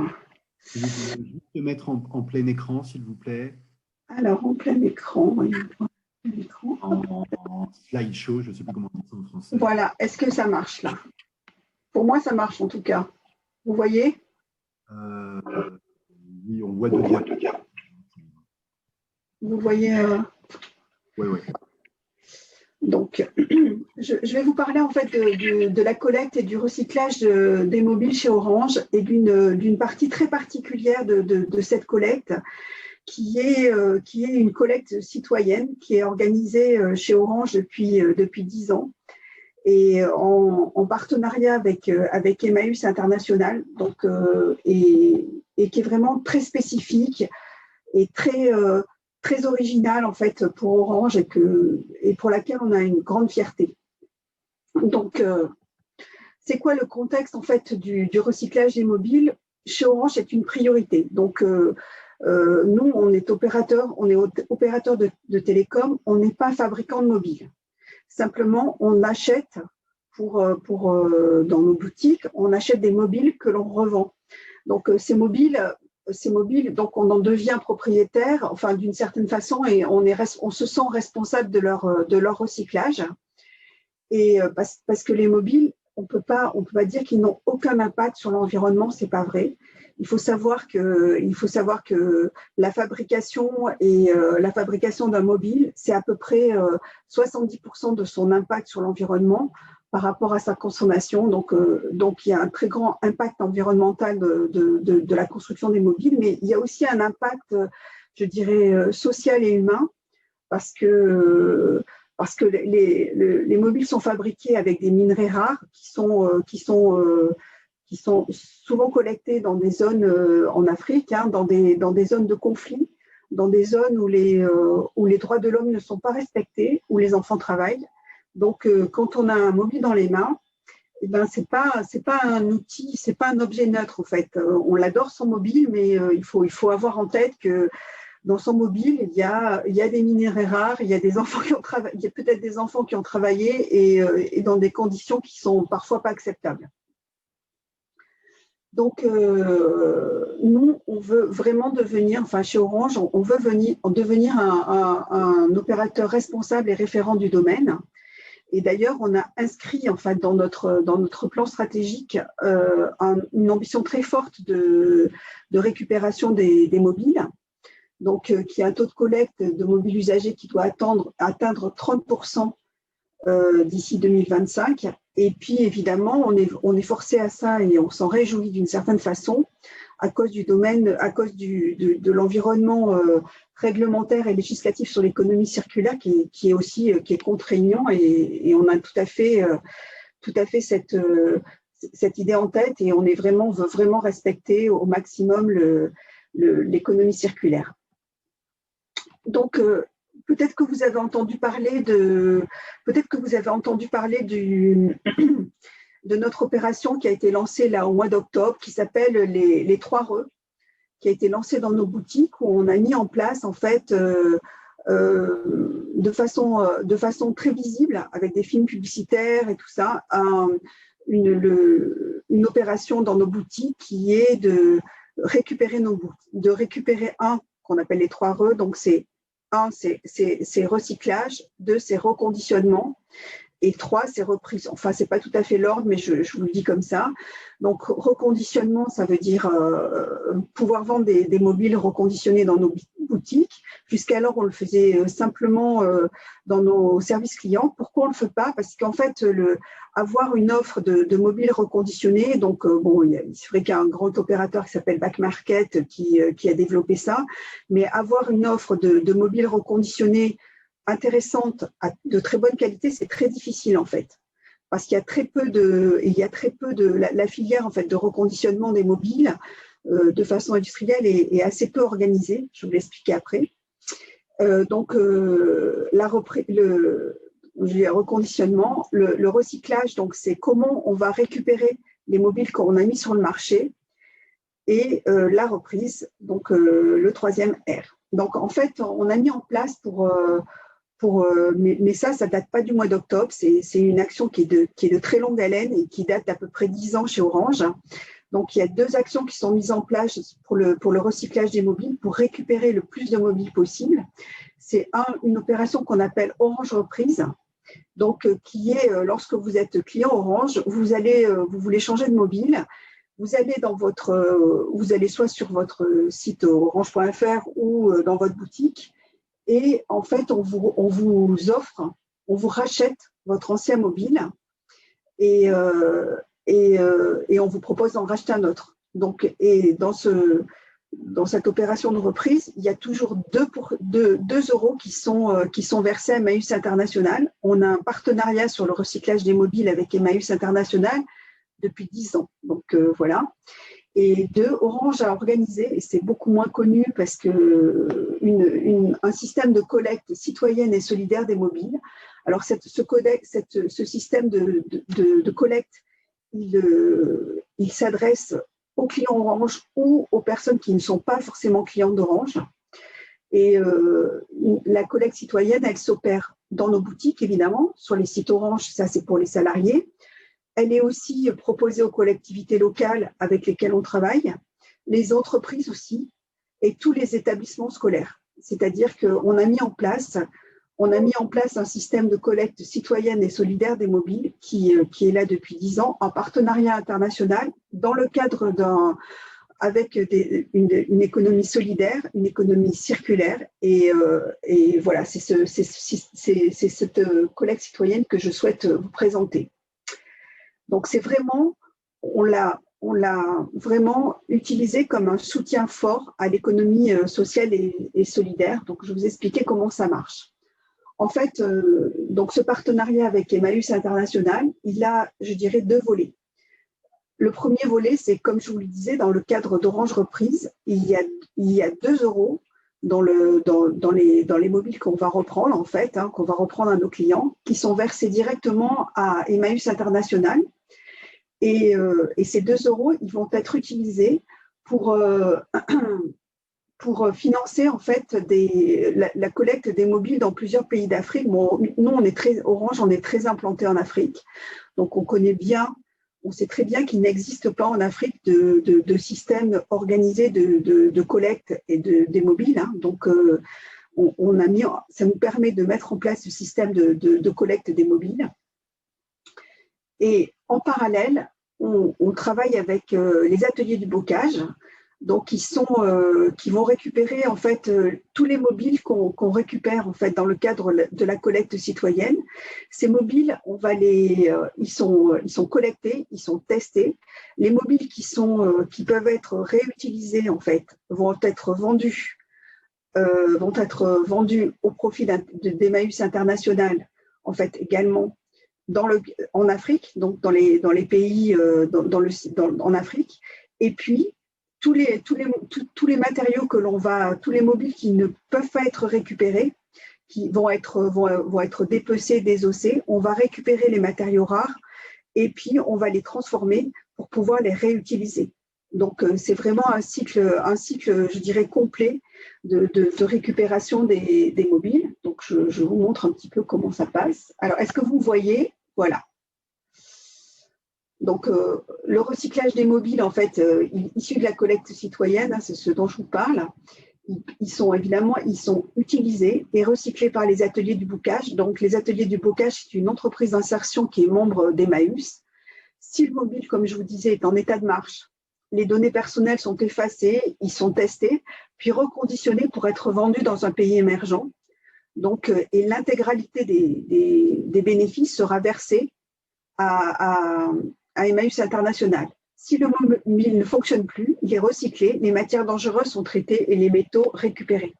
si vous pouvez juste te mettre en plein écran, s'il vous plaît. Alors, en plein écran. En slideshow, je ne sais plus comment on dit ça en français. Voilà, est-ce que ça marche là? Pour moi, ça marche en tout cas. Vous voyez? Oui, on voit deux diapos. Vous voyez Oui. Donc, je vais vous parler en fait de la collecte et du recyclage des mobiles chez Orange et d'une partie très particulière de cette collecte qui est une collecte citoyenne qui est organisée chez Orange depuis 10 ans et en partenariat avec Emmaüs International, donc, et qui est vraiment très spécifique et très originale en fait pour Orange et pour laquelle on a une grande fierté. Donc, c'est quoi le contexte en fait du recyclage des mobiles? Chez Orange, c'est une priorité. Donc, nous, on est opérateur de télécom, on n'est pas fabricant de mobiles. Simplement, on achète dans nos boutiques, on achète des mobiles que l'on revend. Donc, ces mobiles, donc on en devient propriétaire, enfin d'une certaine façon, et on se sent responsable de leur recyclage. Et parce que les mobiles, on peut pas dire qu'ils n'ont aucun impact sur l'environnement, c'est pas vrai. Il faut savoir que la fabrication d'un mobile, c'est à peu près 70% de son impact sur l'environnement par rapport à sa consommation. Donc il y a un très grand impact environnemental de la construction des mobiles, mais il y a aussi un impact, je dirais, social et humain, parce que les mobiles sont fabriqués avec des minerais rares qui sont souvent collectés dans des zones en Afrique, dans des zones de conflit, dans des zones où les droits de l'homme ne sont pas respectés, où les enfants travaillent. Donc, quand on a un mobile dans les mains, eh ben, c'est pas un outil, c'est pas un objet neutre en fait. On l'adore son mobile, mais il faut avoir en tête que dans son mobile, il y a des minéraux rares, il y a des enfants qui ont travaillé, il y a peut-être des enfants qui ont travaillé et dans des conditions qui sont parfois pas acceptables. Donc, nous, on veut vraiment devenir, enfin chez Orange, on veut devenir un opérateur responsable et référent du domaine. Et d'ailleurs, on a inscrit en fait dans notre plan stratégique une ambition très forte de récupération des mobiles. Donc, qui a un taux de collecte de mobiles usagés qui doit atteindre 30% d'ici 2025. Et puis, évidemment, on est forcé à ça et on s'en réjouit d'une certaine façon à cause du domaine, à cause de l'environnement réglementaire et législatif sur l'économie circulaire qui est contraignant et on a tout à fait cette idée en tête et on veut vraiment respecter au maximum l'économie circulaire. Donc, peut-être que vous avez entendu parler de notre opération qui a été lancée là au mois d'octobre, qui s'appelle les 3 RE, qui a été lancée dans nos boutiques où on a mis en place en fait de façon très visible avec des films publicitaires et tout ça, une opération dans nos boutiques qui est de récupérer un qu'on appelle les 3 RE, donc c'est 1, c'est recyclage, 2, c'est reconditionnement, et 3, c'est reprise. Enfin, c'est pas tout à fait l'ordre, mais je vous le dis comme ça. Donc, reconditionnement, ça veut dire pouvoir vendre des mobiles reconditionnés dans nos boutiques. Jusqu'alors, on le faisait simplement dans nos services clients. Pourquoi on le fait pas? Parce qu'en fait, avoir une offre de mobiles reconditionnés, donc c'est vrai qu'il y a un grand opérateur qui s'appelle Back Market qui a développé ça, mais avoir une offre de mobiles reconditionnés intéressante, de très bonne qualité, c'est très difficile en fait, parce qu'il y a très peu de la filière en fait de reconditionnement des mobiles de façon industrielle est assez peu organisée. Je vais vous l'expliquer après. Donc le reconditionnement, le recyclage, donc c'est comment on va récupérer les mobiles qu'on a mis sur le marché et la reprise, donc le 3e R. Donc en fait, on a mis en place mais ça date pas du mois d'octobre, c'est une action qui est de très longue haleine et qui date d'à peu près 10 ans chez Orange. Donc, il y a 2 actions qui sont mises en place pour le recyclage des mobiles, pour récupérer le plus de mobiles possible. C'est une opération qu'on appelle Orange Reprise, donc qui est lorsque vous êtes client Orange, vous voulez changer de mobile, vous allez soit sur votre site orange.fr ou dans votre boutique. Et en fait, on vous rachète votre ancien mobile et on vous propose d'en racheter un autre. Donc, et dans cette opération de reprise, il y a toujours 2 euros qui sont versés à Emmaüs International. On a un partenariat sur le recyclage des mobiles avec Emmaüs International depuis 10 ans. Donc, voilà. Et Orange a organisé, et c'est beaucoup moins connu parce que un système de collecte citoyenne et solidaire des mobiles. Alors, ce système de collecte, il s'adresse aux clients Orange ou aux personnes qui ne sont pas forcément clients d'Orange. Et la collecte citoyenne, elle s'opère dans nos boutiques, évidemment, sur les sites Orange, ça c'est pour les salariés. Elle est aussi proposée aux collectivités locales avec lesquelles on travaille, les entreprises aussi, et tous les établissements scolaires. C'est-à-dire qu'on a mis en place un système de collecte citoyenne et solidaire des mobiles qui est là depuis 10 ans, en partenariat international, dans le cadre avec une économie solidaire, une économie circulaire. Et voilà, c'est cette collecte citoyenne que je souhaite vous présenter. Donc, c'est vraiment, on l'a vraiment utilisé comme un soutien fort à l'économie sociale et solidaire. Donc, je vais vous expliquer comment ça marche. En fait, donc ce partenariat avec Emmaüs International, il a, je dirais, 2 volets. Le premier volet, c'est comme je vous le disais, dans le cadre d'Orange Reprise, il y a 2 € dans les mobiles qu'on va reprendre, en fait, qu'on va reprendre à nos clients, qui sont versés directement à Emmaüs International. Et ces 2 € ils vont être utilisés pour financer en fait la collecte des mobiles dans plusieurs pays d'Afrique. Bon, nous, Orange, on est très implanté en Afrique, donc on sait très bien qu'il n'existe pas en Afrique de système organisé de collecte et des mobiles. Donc, ça nous permet de mettre en place ce système de collecte des mobiles. Et en parallèle, on travaille avec les ateliers du bocage, donc qui vont récupérer en fait tous les mobiles qu'on récupère en fait dans le cadre de la collecte citoyenne. Ces mobiles, ils sont collectés, ils sont testés. Les mobiles qui peuvent être réutilisés en fait vont être vendus au profit d'Emmaüs International en fait également en Afrique, donc dans les pays en Afrique. Et puis tous les matériaux tous les mobiles qui ne peuvent pas être récupérés, qui vont être dépecés, désossés, on va récupérer les matériaux rares et puis on va les transformer pour pouvoir les réutiliser. Donc c'est vraiment un cycle, je dirais, complet de récupération des mobiles. Donc je vous montre un petit peu comment ça passe. Alors est-ce que vous voyez? Voilà. Donc, le recyclage des mobiles, en fait, issus de la collecte citoyenne, c'est ce dont je vous parle. Ils sont utilisés et recyclés par les ateliers du bocage. Donc, les ateliers du bocage, c'est une entreprise d'insertion qui est membre d'Emmaüs. Si le mobile, comme je vous disais, est en état de marche, les données personnelles sont effacées, ils sont testés, puis reconditionnés pour être vendus dans un pays émergent. Donc, et l'intégralité des bénéfices sera versée à Emmaüs International. Si le mobile ne fonctionne plus, il est recyclé, les matières dangereuses sont traitées et les métaux récupérés.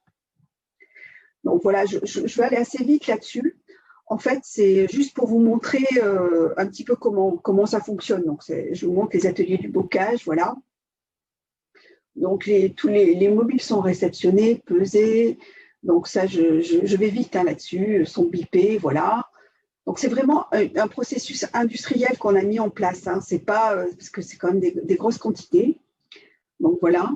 Donc voilà, je vais aller assez vite là-dessus. En fait, c'est juste pour vous montrer un petit peu comment ça fonctionne. Donc, je vous montre les ateliers du bocage, voilà. Donc, tous les mobiles sont réceptionnés, pesés. Donc ça, je vais vite là-dessus, sont bipés, voilà. Donc, c'est vraiment un processus industriel qu'on a mis en place. C'est pas, parce que c'est quand même des grosses quantités. Donc, voilà.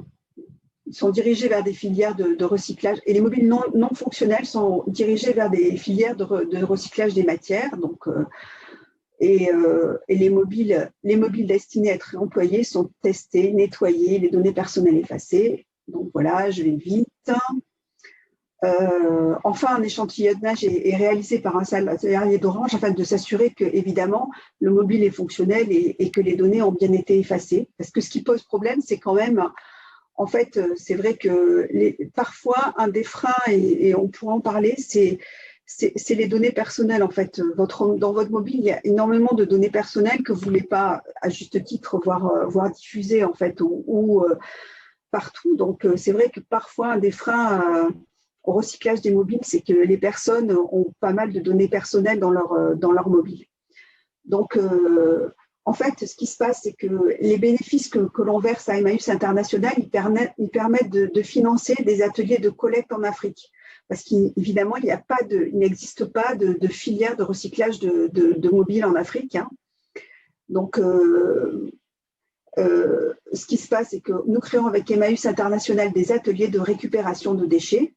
Ils sont dirigés vers des filières de recyclage. Et les mobiles non fonctionnels sont dirigés vers des filières de recyclage des matières. Donc, et les mobiles destinés à être employés sont testés, nettoyés, les données personnelles effacées. Donc, voilà, je vais vite. Enfin, un échantillonnage est réalisé par un salarié d'Orange afin de s'assurer que, évidemment, le mobile est fonctionnel et que les données ont bien été effacées. Parce que ce qui pose problème, c'est quand même, en fait, c'est vrai que parfois, un des freins, et on pourra en parler, c'est les données personnelles. En fait, dans votre mobile, il y a énormément de données personnelles que vous ne voulez pas, à juste titre, voir diffuser, en fait, ou partout. Donc, c'est vrai que parfois, un des freins au recyclage des mobiles, c'est que les personnes ont pas mal de données personnelles dans leur mobile. Donc, en fait, ce qui se passe, c'est que les bénéfices que l'on verse à Emmaüs International, ils permettent de financer des ateliers de collecte en Afrique. Parce qu'évidemment, il n'existe pas de filière de recyclage de mobiles en Afrique. Donc, ce qui se passe, c'est que nous créons avec Emmaüs International des ateliers de récupération de déchets.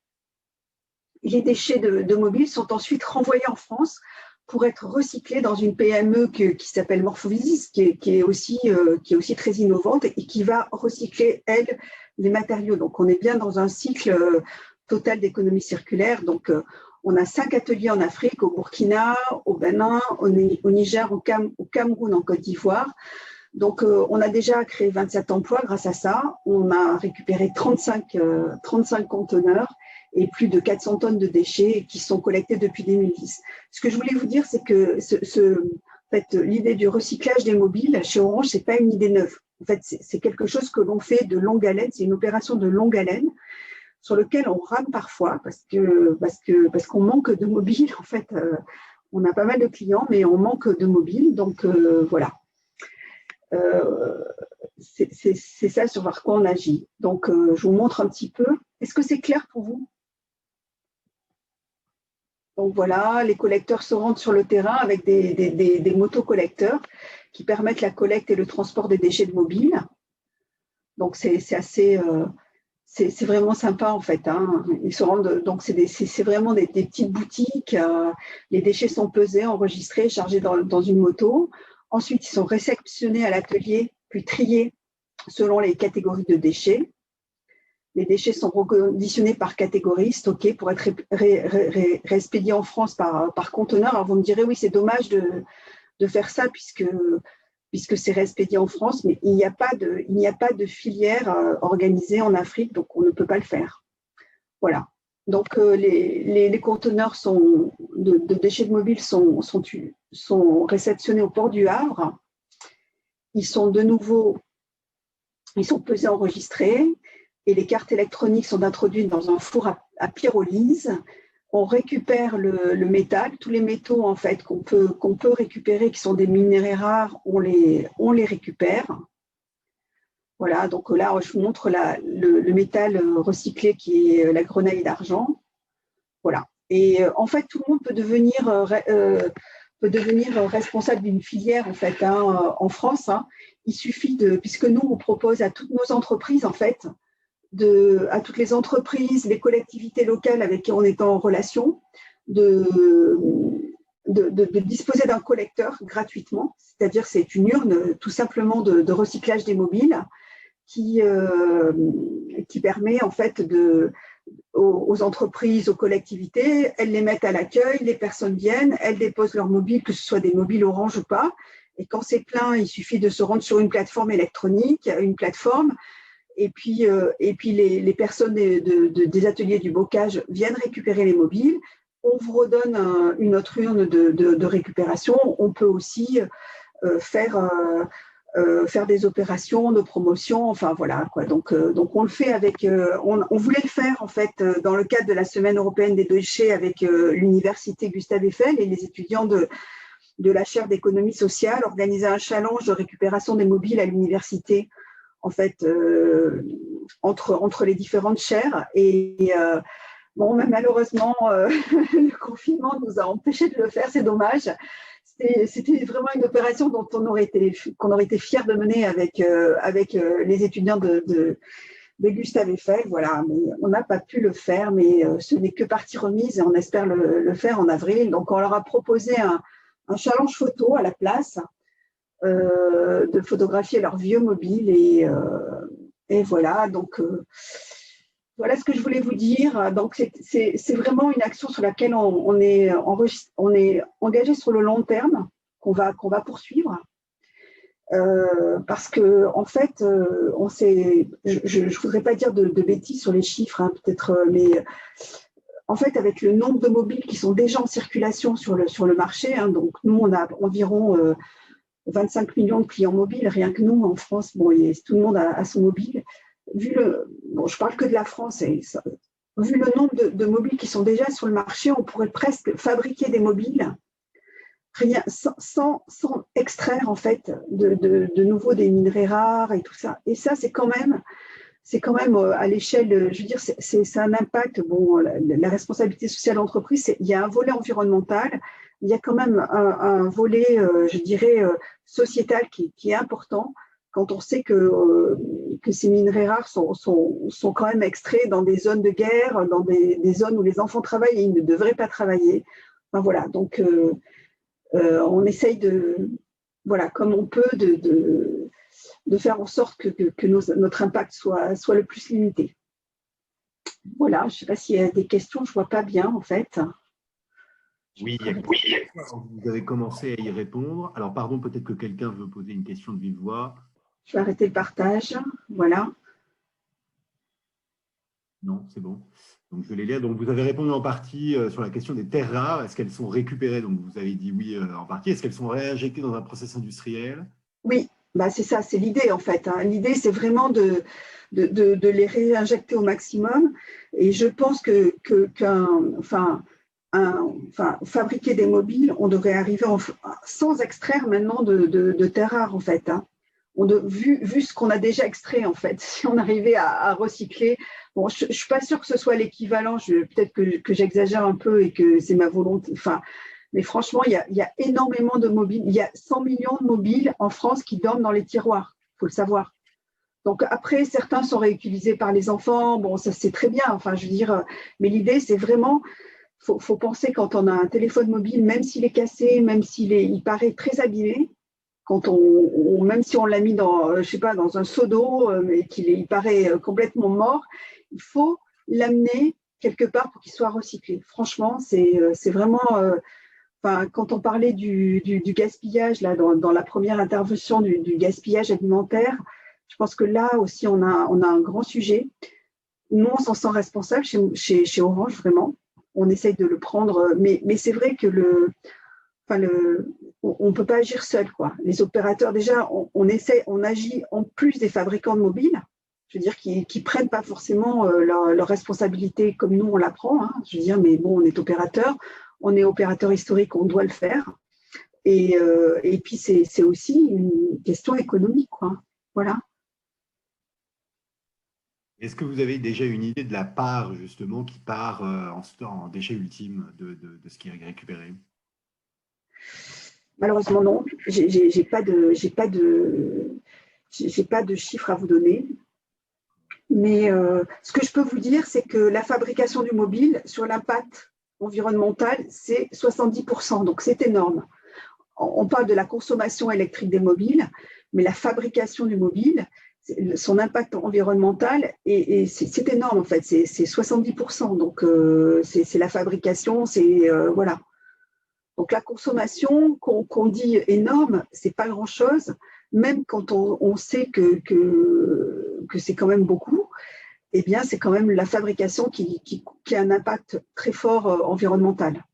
Les déchets de mobiles sont ensuite renvoyés en France pour être recyclés dans une PME qui s'appelle Morphovisis, qui est aussi très innovante et qui va recycler, elle, les matériaux. Donc, on est bien dans un cycle total d'économie circulaire. Donc, on a 5 ateliers en Afrique, au Burkina, au Bénin, au Niger, au Cameroun, en Côte d'Ivoire. Donc, on a déjà créé 27 emplois grâce à ça. On a récupéré 35 conteneurs et plus de 400 tonnes de déchets qui sont collectés depuis 2010. Ce que je voulais vous dire, c'est que en fait, l'idée du recyclage des mobiles chez Orange, c'est pas une idée neuve. En fait, c'est quelque chose que l'on fait de longue haleine. C'est une opération de longue haleine sur lequel on rame parfois parce qu'on manque de mobiles. En fait, on a pas mal de clients, mais on manque de mobiles. Donc, voilà. C'est ça sur quoi on agit. Donc, je vous montre un petit peu. Est-ce que c'est clair pour vous? Donc voilà, les collecteurs se rendent sur le terrain avec des motocollecteurs qui permettent la collecte et le transport des déchets de mobiles. Donc c'est vraiment sympa en fait. Hein. Ils se rendent, donc c'est vraiment des petites boutiques. Les déchets sont pesés, enregistrés, chargés dans une moto. Ensuite, ils sont réceptionnés à l'atelier, puis triés selon les catégories de déchets. Les déchets sont reconditionnés par catégorie, stockés pour être réexpédiés en France par conteneur. Alors, vous me direz, oui, c'est dommage de faire ça puisque c'est réexpédié en France, mais il n'y a pas de filière organisée en Afrique, donc on ne peut pas le faire. Voilà. Donc, les conteneurs de déchets de mobiles sont réceptionnés au port du Havre. Ils sont pesés, enregistrés. Et les cartes électroniques sont introduites dans un four à pyrolyse. On récupère le métal, tous les métaux en fait qu'on peut récupérer, qui sont des minerais rares, on les récupère. Voilà, donc là je vous montre le métal recyclé qui est la grenaille d'argent. Voilà. Et en fait, tout le monde peut devenir responsable d'une filière en fait en France. Hein. Il suffit puisque nous on propose à toutes nos entreprises en fait. À toutes les entreprises, les collectivités locales avec qui on est en relation, de disposer d'un collecteur gratuitement, c'est-à-dire c'est une urne tout simplement de recyclage des mobiles qui permet en fait aux entreprises, aux collectivités, elles les mettent à l'accueil, les personnes viennent, elles déposent leurs mobiles, que ce soit des mobiles Orange ou pas, et quand c'est plein, il suffit de se rendre sur une plateforme électronique, une plateforme. Et puis les personnes des ateliers du bocage viennent récupérer les mobiles. On vous redonne une autre urne de récupération. On peut aussi faire des opérations de promotion. Enfin voilà quoi. Donc on le fait avec. On voulait le faire en fait dans le cadre de la Semaine européenne des déchets avec l'université Gustave Eiffel et les étudiants de la chaire d'économie sociale, organiser un challenge de récupération des mobiles à l'université. En fait, entre les différentes chaires. Et bon, malheureusement, le confinement nous a empêchés de le faire, c'est dommage. C'était vraiment une opération dont qu'on aurait été fiers de mener avec les étudiants de Gustave Eiffel. Voilà, mais on n'a pas pu le faire, mais ce n'est que partie remise et on espère le faire en avril. Donc, on leur a proposé un challenge photo à la place. De photographier leurs vieux mobiles et voilà, donc voilà ce que je voulais vous dire. Donc c'est vraiment une action sur laquelle on est engagé sur le long terme qu'on va poursuivre parce que en fait je voudrais pas dire de bêtises sur les chiffres hein, peut-être mais en fait avec le nombre de mobiles qui sont déjà en circulation sur le marché hein, donc nous on a environ 25 millions de clients mobiles, rien que nous en France, bon, tout le monde a son mobile. Je parle que de la France, vu le nombre de mobiles qui sont déjà sur le marché, on pourrait presque fabriquer des mobiles sans extraire en fait de nouveau des minerais rares et tout ça. Et ça, c'est quand même à l'échelle, je veux dire, c'est un impact. Bon, la responsabilité sociale d'entreprise, il y a un volet environnemental, il y a quand même un volet, je dirais, sociétal qui est important quand on sait que ces minerais rares sont quand même extraits dans des zones de guerre, dans des zones où les enfants travaillent et ils ne devraient pas travailler. Enfin, voilà, donc on essaye voilà, comme on peut, de faire en sorte que notre impact soit le plus limité. Voilà, je ne sais pas s'il y a des questions, je ne vois pas bien en fait. Oui, vous avez commencé à y répondre. Alors, pardon, peut-être que quelqu'un veut poser une question de vive voix. Je vais arrêter le partage. Voilà. Non, c'est bon. Donc, je vais les lire. Donc, vous avez répondu en partie sur la question des terres rares. Est-ce qu'elles sont récupérées? Donc, vous avez dit oui en partie. Est-ce qu'elles sont réinjectées dans un process industriel? Oui, bah c'est ça, c'est l'idée en fait. Hein. L'idée, c'est vraiment de les réinjecter au maximum. Et je pense fabriquer des mobiles, on devrait arriver sans extraire maintenant de terres rares en fait. Hein. Vu ce qu'on a déjà extrait en fait, si on arrivait à recycler. Bon, je ne suis pas sûre que ce soit l'équivalent, peut-être que j'exagère un peu et que c'est ma volonté. Enfin, mais franchement, il y a énormément de mobiles. Il y a 100 millions de mobiles en France qui dorment dans les tiroirs, il faut le savoir. Donc après, certains sont réutilisés par les enfants. Bon, ça c'est très bien. Enfin, je veux dire, mais l'idée, c'est vraiment, faut penser quand on a un téléphone mobile, même s'il est cassé, même il paraît très abîmé, quand même si on l'a mis dans, je sais pas, dans un seau d'eau, mais il paraît complètement mort, il faut l'amener quelque part pour qu'il soit recyclé. Franchement, c'est vraiment. Quand on parlait du gaspillage, là, dans la première intervention du gaspillage alimentaire, je pense que là aussi, on a un grand sujet. Nous, on s'en sent responsable chez Orange, vraiment. On essaye de le prendre, mais c'est vrai que on ne peut pas agir seul, quoi. Les opérateurs, déjà, on agit en plus des fabricants de mobiles, je veux dire, qui ne prennent pas forcément leur responsabilité comme nous, on la prend. Hein. Je veux dire, mais bon, on est opérateur historique, on doit le faire. Et puis, c'est aussi une question économique, quoi. Voilà. Est-ce que vous avez déjà une idée de la part, justement, qui part en déchets ultimes de ce qui est récupéré? Malheureusement, non. J'ai pas de chiffres à vous donner. Mais ce que je peux vous dire, c'est que la fabrication du mobile, sur l'impact environnemental, c'est 70%. Donc, c'est énorme. On parle de la consommation électrique des mobiles, mais la fabrication du mobile, son impact environnemental, et c'est énorme en fait, c'est 70%. Donc, c'est la fabrication, voilà. Donc, la consommation qu'on dit énorme, c'est pas grand-chose, même quand on sait que c'est quand même beaucoup. Eh bien, c'est quand même la fabrication qui a un impact très fort environnemental.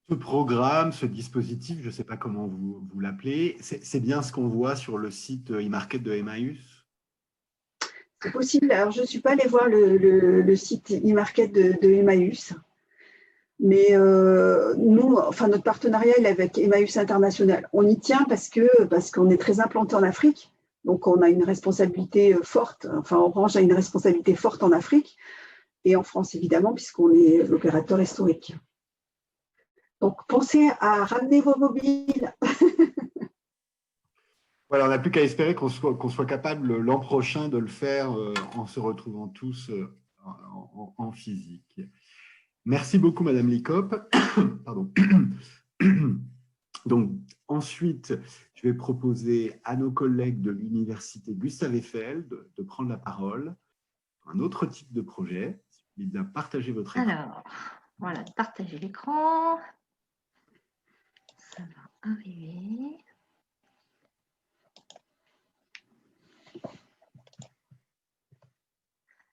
Ce programme, ce dispositif, je ne sais pas comment vous l'appelez, c'est bien ce qu'on voit sur le site e-market de Emmaüs? C'est possible. Alors, je ne suis pas allée voir le site e-market de Emmaüs, mais nous, notre partenariat est avec Emmaüs International. On y tient parce qu'on est très implanté en Afrique, donc on a une responsabilité forte. Enfin, Orange a une responsabilité forte en Afrique et en France évidemment, puisqu'on est l'opérateur historique. Donc, pensez à ramener vos mobiles. Voilà, on n'a plus qu'à espérer qu'on soit capable l'an prochain de le faire en se retrouvant tous en physique. Merci beaucoup, Madame Likop. Pardon. Donc, ensuite, je vais proposer à nos collègues de l'Université Gustave Eiffel de prendre la parole. Un autre type de projet, celui de partager votre écran. Alors, voilà, partager l'écran. Ça va arriver.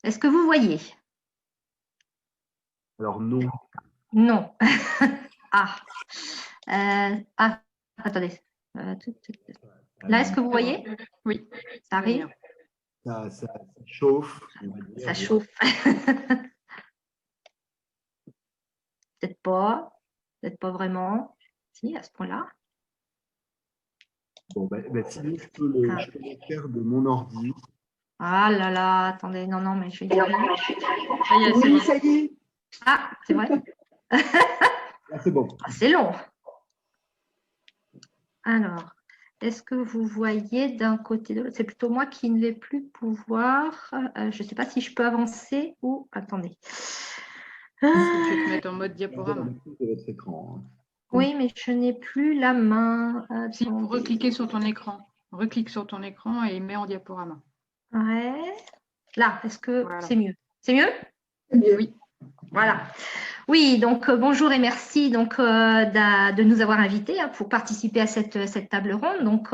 Est-ce que vous voyez? Alors, non. Non. Attendez. Là, est-ce que vous voyez? Oui. Ça arrive? Ça chauffe. Ça chauffe. Peut-être pas vraiment. Si, à ce point-là. Bon, sinon, je peux le faire de mon ordi. Ah là là, attendez, non, mais je vais y arriver. Oui, ça y est. Ah, c'est vrai. Là, c'est bon. C'est long. Alors, est-ce que vous voyez d'un côté de l'autre? C'est plutôt moi qui ne vais plus pouvoir. Je ne sais pas si je peux avancer ou. Attendez. Je vais te mettre en mode diaporama. De votre écran. Oui, mais je n'ai plus la main. Si, pour recliquer sur ton écran. Reclique sur ton écran et mets en diaporama. Ouais. Là, est-ce que Voilà. c'est mieux? C'est mieux? Oui. Voilà. Oui, donc bonjour et merci donc, de nous avoir invités pour participer à cette table ronde. Donc,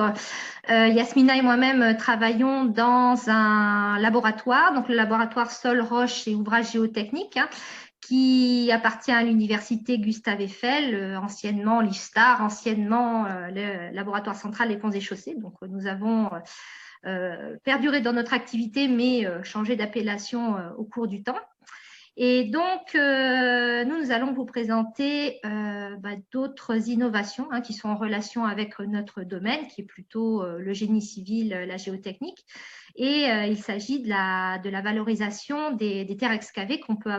Yasmina et moi-même travaillons dans un laboratoire, donc le laboratoire Sol, Roche et Ouvrages Géotechniques, qui appartient à l'université Gustave Eiffel, anciennement l'IFSTAR, anciennement le laboratoire central des ponts et chaussées. Donc, nous avons perduré dans notre activité, mais changé d'appellation au cours du temps. Et donc, nous allons vous présenter d'autres innovations qui sont en relation avec notre domaine, qui est plutôt le génie civil, la géotechnique. Et il s'agit de la valorisation des terres excavées qu'on peut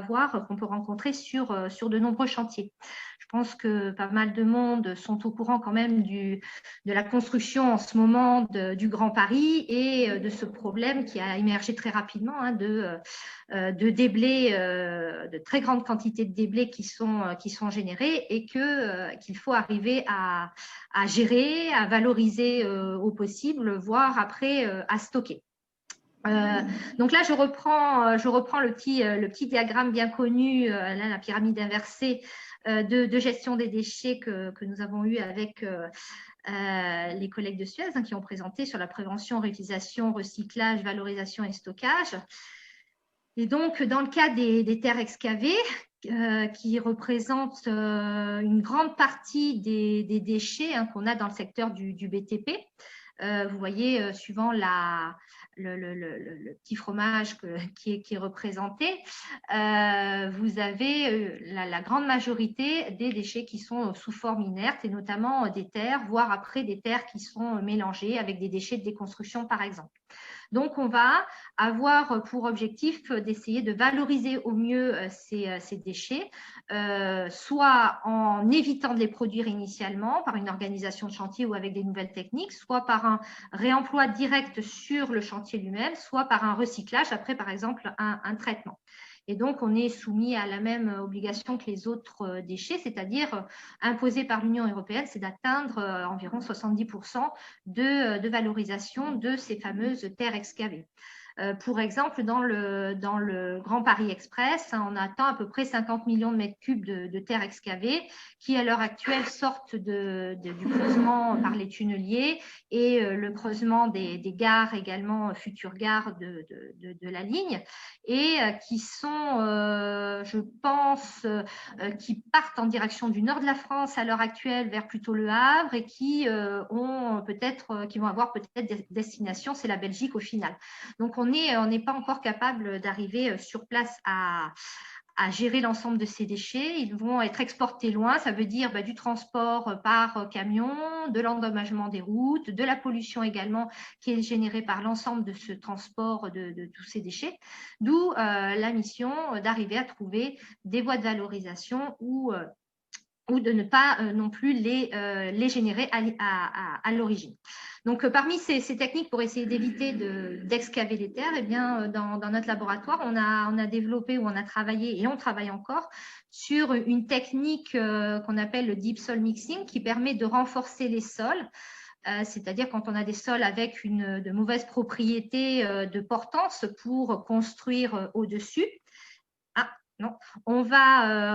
rencontrer sur de nombreux chantiers. Je pense que pas mal de monde sont au courant quand même de la construction en ce moment du Grand Paris et de ce problème qui a émergé très rapidement de déblais, de très grandes quantités de déblais qui sont générés et qu'il faut arriver à gérer, à valoriser au possible, voire après à stocker. Donc là, je reprends le petit diagramme bien connu, là, la pyramide inversée de gestion des déchets que nous avons eu avec les collègues de Suez qui ont présenté sur la prévention, réutilisation, recyclage, valorisation et stockage. Et donc, dans le cas des terres excavées, qui représentent une grande partie des déchets qu'on a dans le secteur du BTP, vous voyez, suivant le petit fromage qui est représenté, vous avez la grande majorité des déchets qui sont sous forme inerte et notamment des terres, voire après des terres qui sont mélangées avec des déchets de déconstruction par exemple. Donc, on va avoir pour objectif d'essayer de valoriser au mieux ces déchets, soit en évitant de les produire initialement par une organisation de chantier ou avec des nouvelles techniques, soit par un réemploi direct sur le chantier lui-même, soit par un recyclage après, par exemple, un traitement. Et donc, on est soumis à la même obligation que les autres déchets, c'est-à-dire imposée par l'Union européenne, c'est d'atteindre environ 70% de valorisation de ces fameuses terres excavées. Pour exemple, dans le Grand Paris Express, on attend à peu près 50 millions de mètres cubes de terres excavées qui, à l'heure actuelle, sortent du creusement par les tunneliers et le creusement des gares également, futures gares de la ligne, et qui sont, je pense, qui partent en direction du nord de la France à l'heure actuelle vers plutôt le Havre et qui vont avoir peut-être des destinations, c'est la Belgique au final. Donc, on n'est pas encore capable d'arriver sur place à gérer l'ensemble de ces déchets. Ils vont être exportés loin, ça veut dire du transport par camion, de l'endommagement des routes, de la pollution également qui est générée par l'ensemble de ce transport de tous ces déchets, d'où la mission d'arriver à trouver des voies de valorisation ou de ne pas non plus les générer à l'origine. Donc, parmi ces techniques pour essayer d'éviter d'excaver les terres, eh bien, dans notre laboratoire, on a développé ou on a travaillé, et on travaille encore, sur une technique qu'on appelle le deep soil mixing, qui permet de renforcer les sols, c'est-à-dire quand on a des sols avec de mauvaises propriétés de portance pour construire au-dessus. Non, on va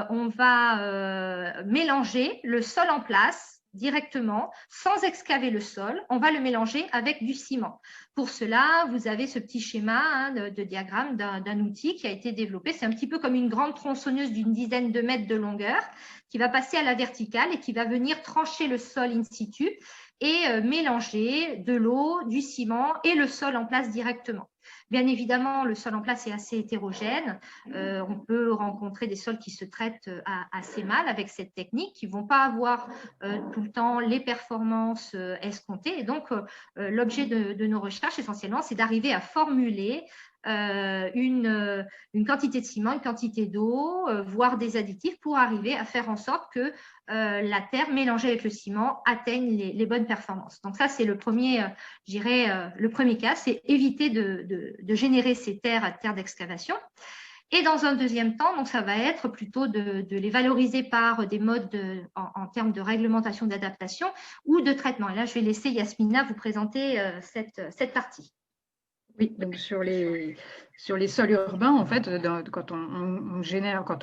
mélanger le sol en place directement, sans excaver le sol. On va le mélanger avec du ciment. Pour cela, vous avez ce petit schéma de diagramme d'un outil qui a été développé. C'est un petit peu comme une grande tronçonneuse d'une dizaine de mètres de longueur qui va passer à la verticale et qui va venir trancher le sol in situ et mélanger de l'eau, du ciment et le sol en place directement. Bien évidemment, le sol en place est assez hétérogène. On peut rencontrer des sols qui se traitent assez mal avec cette technique, qui ne vont pas avoir tout le temps les performances escomptées. Et donc, l'objet de nos recherches, essentiellement, c'est d'arriver à formuler une quantité de ciment, une quantité d'eau, voire des additifs pour arriver à faire en sorte que la terre mélangée avec le ciment atteigne les bonnes performances. Donc ça, c'est le premier, je dirais, le premier cas, c'est éviter de générer ces terres d'excavation. Et dans un deuxième temps, donc ça va être plutôt de les valoriser par des modes en termes de réglementation, d'adaptation ou de traitement. Et là, je vais laisser Yasmina vous présenter cette partie. Oui, donc sur les sols urbains, en fait, quand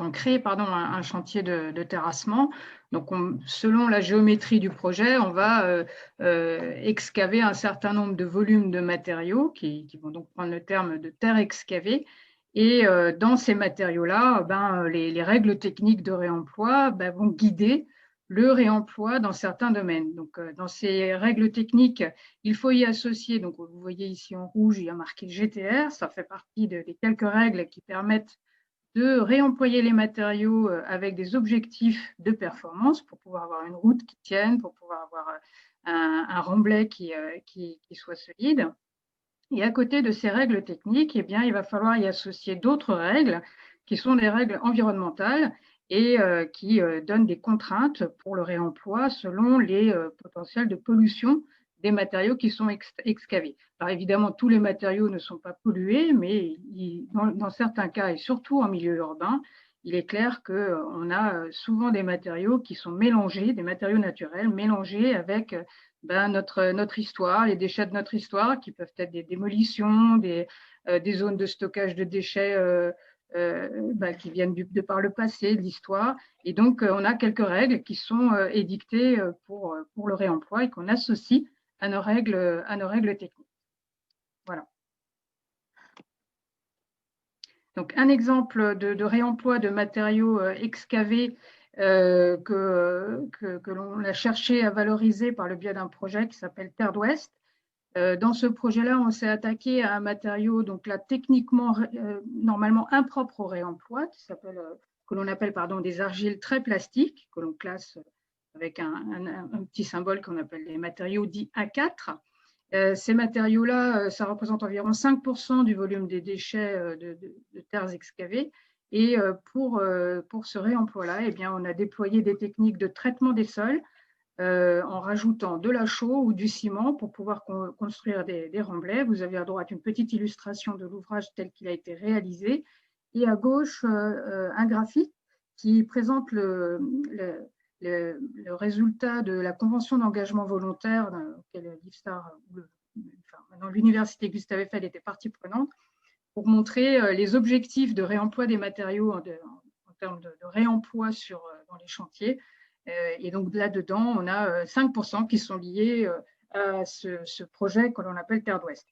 on crée un chantier de terrassement, donc selon la géométrie du projet, on va excaver un certain nombre de volumes de matériaux qui vont donc prendre le terme de terre excavée. Et dans ces matériaux-là, les règles techniques de réemploi vont guider le réemploi dans certains domaines. Donc, dans ces règles techniques, il faut y associer, donc vous voyez ici en rouge, il y a marqué GTR, ça fait partie des quelques règles qui permettent de réemployer les matériaux avec des objectifs de performance pour pouvoir avoir une route qui tienne, pour pouvoir avoir un remblai qui soit solide. Et à côté de ces règles techniques, eh bien, il va falloir y associer d'autres règles qui sont des règles environnementales et qui donnent des contraintes pour le réemploi selon les potentiels de pollution des matériaux qui sont excavés. Alors évidemment, tous les matériaux ne sont pas pollués, mais dans certains cas, et surtout en milieu urbain, il est clair qu'on a souvent des matériaux qui sont mélangés, des matériaux naturels mélangés avec notre histoire, les déchets de notre histoire, qui peuvent être des démolitions, des zones de stockage de déchets qui viennent de par le passé, de l'histoire. Et donc, on a quelques règles qui sont édictées pour le réemploi et qu'on associe à nos règles techniques. Voilà. Donc, un exemple de réemploi de matériaux excavés que l'on a cherché à valoriser par le biais d'un projet qui s'appelle Terre d'Ouest. Dans ce projet-là, on s'est attaqué à un matériau, donc là, techniquement, normalement impropre au réemploi, que l'on appelle des argiles très plastiques, que l'on classe avec un petit symbole qu'on appelle les matériaux dits A4. Ces matériaux-là, ça représente environ 5% du volume des déchets de terres excavées. Et pour ce réemploi-là, eh bien, on a déployé des techniques de traitement des sols en rajoutant de la chaux ou du ciment pour pouvoir construire des remblais. Vous avez à droite une petite illustration de l'ouvrage tel qu'il a été réalisé. Et à gauche, un graphique qui présente le résultat de la convention d'engagement volontaire auquel l'IFSTAR, l'université Gustave Eiffel était partie prenante, pour montrer les objectifs de réemploi des matériaux en termes de réemploi dans les chantiers. Et donc là-dedans, on a 5% qui sont liés à ce projet que l'on appelle Terre d'Ouest.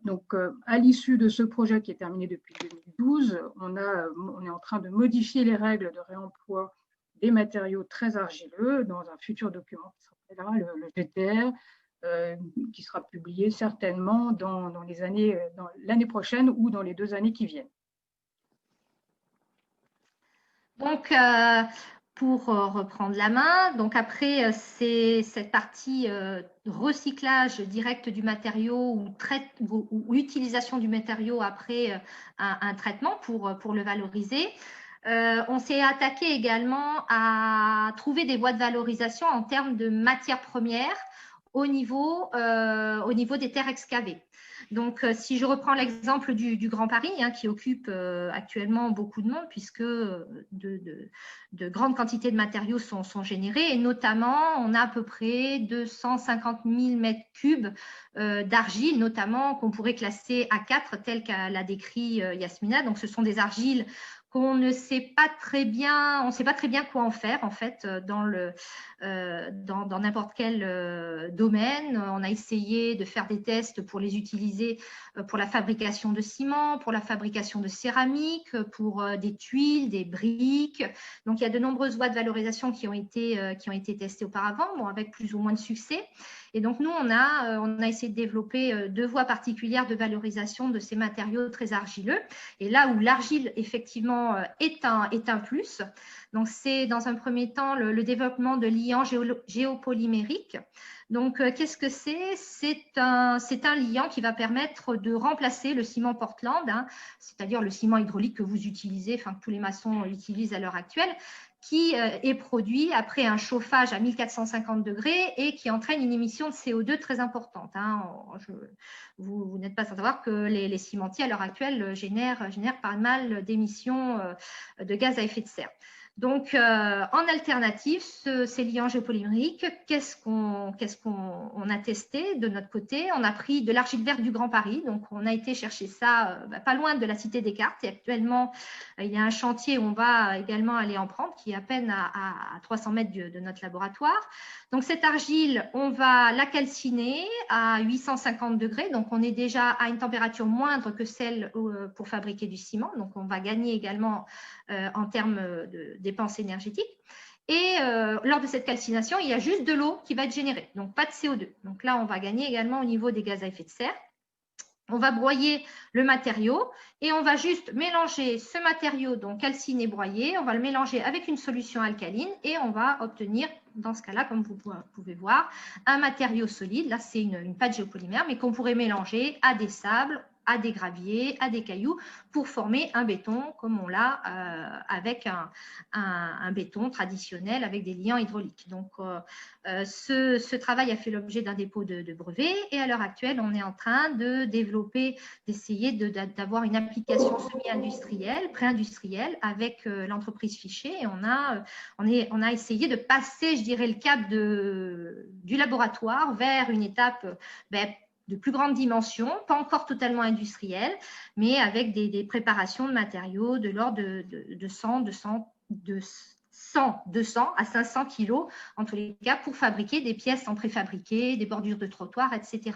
Donc, à l'issue de ce projet qui est terminé depuis 2012, on est en train de modifier les règles de réemploi des matériaux très argileux dans un futur document qui s'appellera le GTR, qui sera publié certainement dans l'année prochaine ou dans les 2 années qui viennent. Donc, pour reprendre la main, donc après, c'est cette partie recyclage direct du matériau ou utilisation du matériau après un traitement pour le valoriser. On s'est attaqué également à trouver des voies de valorisation en termes de matières premières au niveau des terres excavées. Donc, si je reprends l'exemple du Grand Paris, qui occupe actuellement beaucoup de monde, puisque de grandes quantités de matériaux sont générés, et notamment, on a à peu près 250 000 mètres cubes d'argile, notamment qu'on pourrait classer A4, tel qu'elle l'a décrit Yasmina. Donc, ce sont des argiles qu'on ne sait pas très bien, on ne sait pas très bien quoi en faire en fait dans n'importe quel domaine. On a essayé de faire des tests pour les utiliser pour la fabrication de ciment, pour la fabrication de céramique, pour des tuiles, des briques. Donc il y a de nombreuses voies de valorisation qui ont été testées auparavant, avec plus ou moins de succès. Et donc nous, on a essayé de développer 2 voies particulières de valorisation de ces matériaux très argileux. Et là où l'argile effectivement liant est un plus. Donc, c'est dans un premier temps le développement de liants géopolymériques. Donc, qu'est-ce que c'est? C'est un liant qui va permettre de remplacer le ciment Portland, hein, c'est-à-dire le ciment hydraulique que vous utilisez, enfin que tous les maçons utilisent à l'heure actuelle, qui est produit après un chauffage à 1450 degrés et qui entraîne une émission de CO2 très importante. Hein. Vous n'êtes pas sans savoir que les cimentiers à l'heure actuelle génèrent pas mal d'émissions de gaz à effet de serre. Donc, en alternative, ces liants géopolymériques, qu'est-ce qu'on a testé de notre côté? On a pris de l'argile verte du Grand Paris, donc on a été chercher ça pas loin de la Cité des Cartes. Et actuellement, il y a un chantier où on va également aller en prendre, qui est à peine à 300 mètres de notre laboratoire. Donc, cette argile, on va la calciner à 850 degrés, donc on est déjà à une température moindre que celle pour fabriquer du ciment, donc on va gagner également en termes de dépenses énergétiques. Et lors de cette calcination, il y a juste de l'eau qui va être générée, donc pas de CO2. Donc là, on va gagner également au niveau des gaz à effet de serre. On va broyer le matériau et on va juste mélanger ce matériau, donc calciné broyé, on va le mélanger avec une solution alcaline et on va obtenir, dans ce cas-là, comme vous pouvez voir, un matériau solide. Là, c'est une pâte géopolymère, mais qu'on pourrait mélanger à des sables, à des graviers, à des cailloux pour former un béton comme on l'a avec un béton traditionnel avec des liants hydrauliques. Donc, ce travail a fait l'objet d'un dépôt de brevet et à l'heure actuelle, on est en train de développer, d'essayer d'avoir une application semi-industrielle, pré-industrielle avec l'entreprise Fichet et on a essayé de passer, je dirais, le cap du laboratoire vers une étape de plus grande dimension, pas encore totalement industrielle, mais avec des préparations de matériaux de l'ordre de 100 à 500 kilos, en tous les cas, pour fabriquer des pièces en préfabriqué, des bordures de trottoir, etc.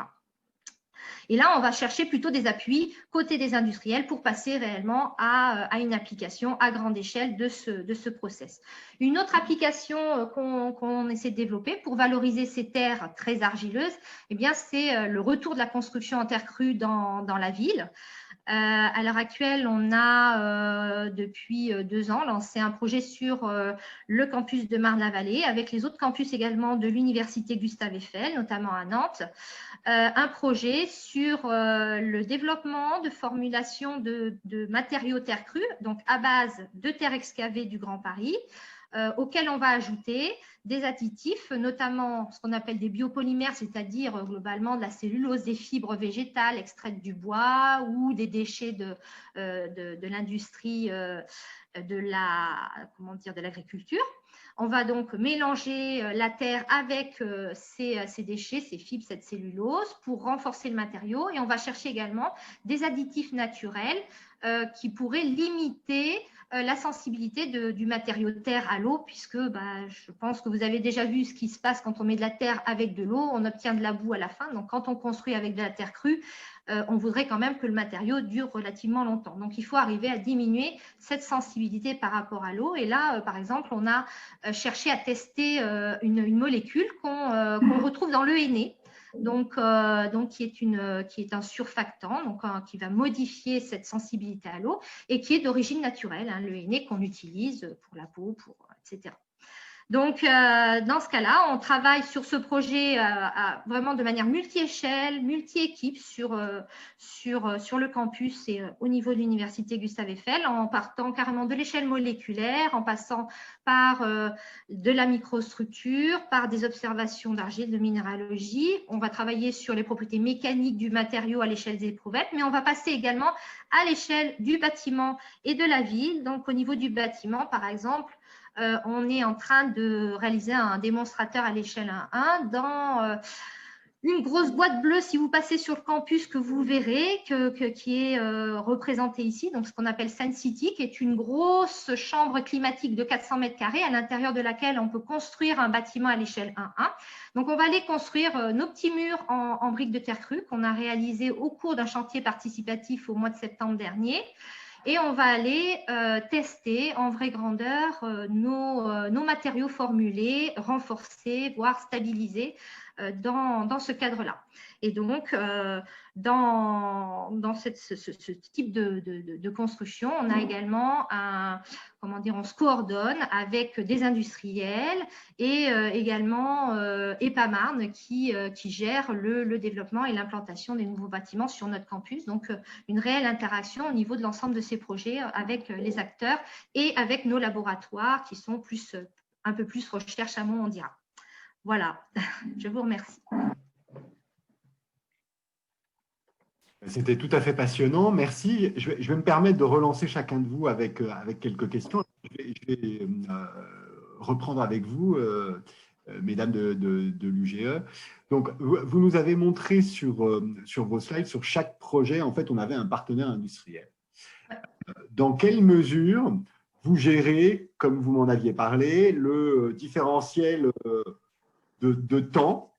Et là, on va chercher plutôt des appuis côté des industriels pour passer réellement à une application à grande échelle de ce process. Une autre application qu'on essaie de développer pour valoriser ces terres très argileuses, eh bien, c'est le retour de la construction en terre crue dans la ville. À l'heure actuelle, on a depuis 2 ans lancé un projet sur le campus de Marne-la-Vallée, avec les autres campus également de l'université Gustave Eiffel, notamment à Nantes, un projet sur le développement de formulation de matériaux terre crue, donc à base de terre excavée du Grand Paris, auquel on va ajouter des additifs, notamment ce qu'on appelle des biopolymères, c'est-à-dire globalement de la cellulose, des fibres végétales extraites du bois ou des déchets de l'industrie de l'agriculture. On va donc mélanger la terre avec ces déchets, ces fibres, cette cellulose pour renforcer le matériau et on va chercher également des additifs naturels qui pourraient limiter la sensibilité du matériau de terre à l'eau puisque je pense que vous avez déjà vu ce qui se passe quand on met de la terre avec de l'eau, on obtient de la boue à la fin. Donc, quand on construit avec de la terre crue, on voudrait quand même que le matériau dure relativement longtemps. Donc, il faut arriver à diminuer cette sensibilité par rapport à l'eau. Et là, par exemple, on a cherché à tester une molécule qu'on retrouve dans le henné. Donc, qui est un surfactant, donc qui va modifier cette sensibilité à l'eau et qui est d'origine naturelle, hein, le henné qu'on utilise pour la peau, etc. Donc, dans ce cas-là, on travaille sur ce projet vraiment de manière multi-échelle, multi-équipe sur le campus et au niveau de l'université Gustave Eiffel, en partant carrément de l'échelle moléculaire, en passant par de la microstructure, par des observations d'argile, de minéralogie. On va travailler sur les propriétés mécaniques du matériau à l'échelle des éprouvettes, mais on va passer également à l'échelle du bâtiment et de la ville. Donc, au niveau du bâtiment, par exemple, on est en train de réaliser un démonstrateur à l'échelle 1.1 dans une grosse boîte bleue, si vous passez sur le campus, que vous verrez, qui est représentée ici, donc ce qu'on appelle Sun City, qui est une grosse chambre climatique de 400 mètres carrés, à l'intérieur de laquelle on peut construire un bâtiment à l'échelle 1.1. Donc, on va aller construire nos petits murs en briques de terre crue qu'on a réalisé au cours d'un chantier participatif au mois de septembre dernier. Et on va aller tester en vraie grandeur nos matériaux formulés, renforcés, voire stabilisés dans ce cadre-là. Et donc, dans ce type de construction, on a également on se coordonne avec des industriels et également EPAMarne qui gère le développement et l'implantation des nouveaux bâtiments sur notre campus. Donc, une réelle interaction au niveau de l'ensemble de ces projets avec les acteurs et avec nos laboratoires qui sont un peu plus recherche amont, on dira. Voilà, je vous remercie. C'était tout à fait passionnant, merci. Je vais me permettre de relancer chacun de vous avec quelques questions. Je vais reprendre avec vous, mesdames de l'UGE. Donc, vous nous avez montré sur vos slides, sur chaque projet, en fait, on avait un partenaire industriel. Dans quelle mesure vous gérez, comme vous m'en aviez parlé, le différentiel de temps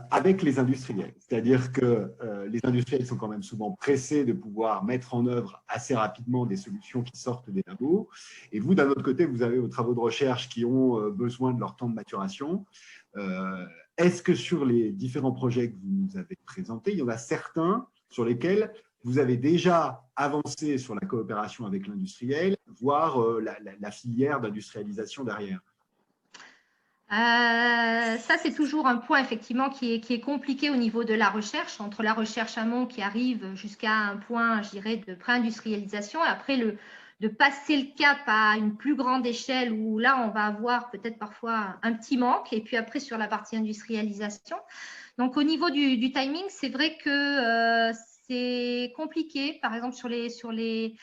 avec les industriels? C'est-à-dire que les industriels sont quand même souvent pressés de pouvoir mettre en œuvre assez rapidement des solutions qui sortent des labos. Et vous, d'un autre côté, vous avez vos travaux de recherche qui ont besoin de leur temps de maturation. Est-ce que sur les différents projets que vous nous avez présentés, il y en a certains sur lesquels vous avez déjà avancé sur la coopération avec l'industriel, voire la filière d'industrialisation derrière? Ça, c'est toujours un point effectivement qui est compliqué au niveau de la recherche, entre la recherche amont qui arrive jusqu'à un point, je dirais, de pré-industrialisation, et après de passer le cap à une plus grande échelle où là, on va avoir peut-être parfois un petit manque, et puis après sur la partie industrialisation. Donc, au niveau du timing, c'est vrai que c'est compliqué. Par exemple, sur les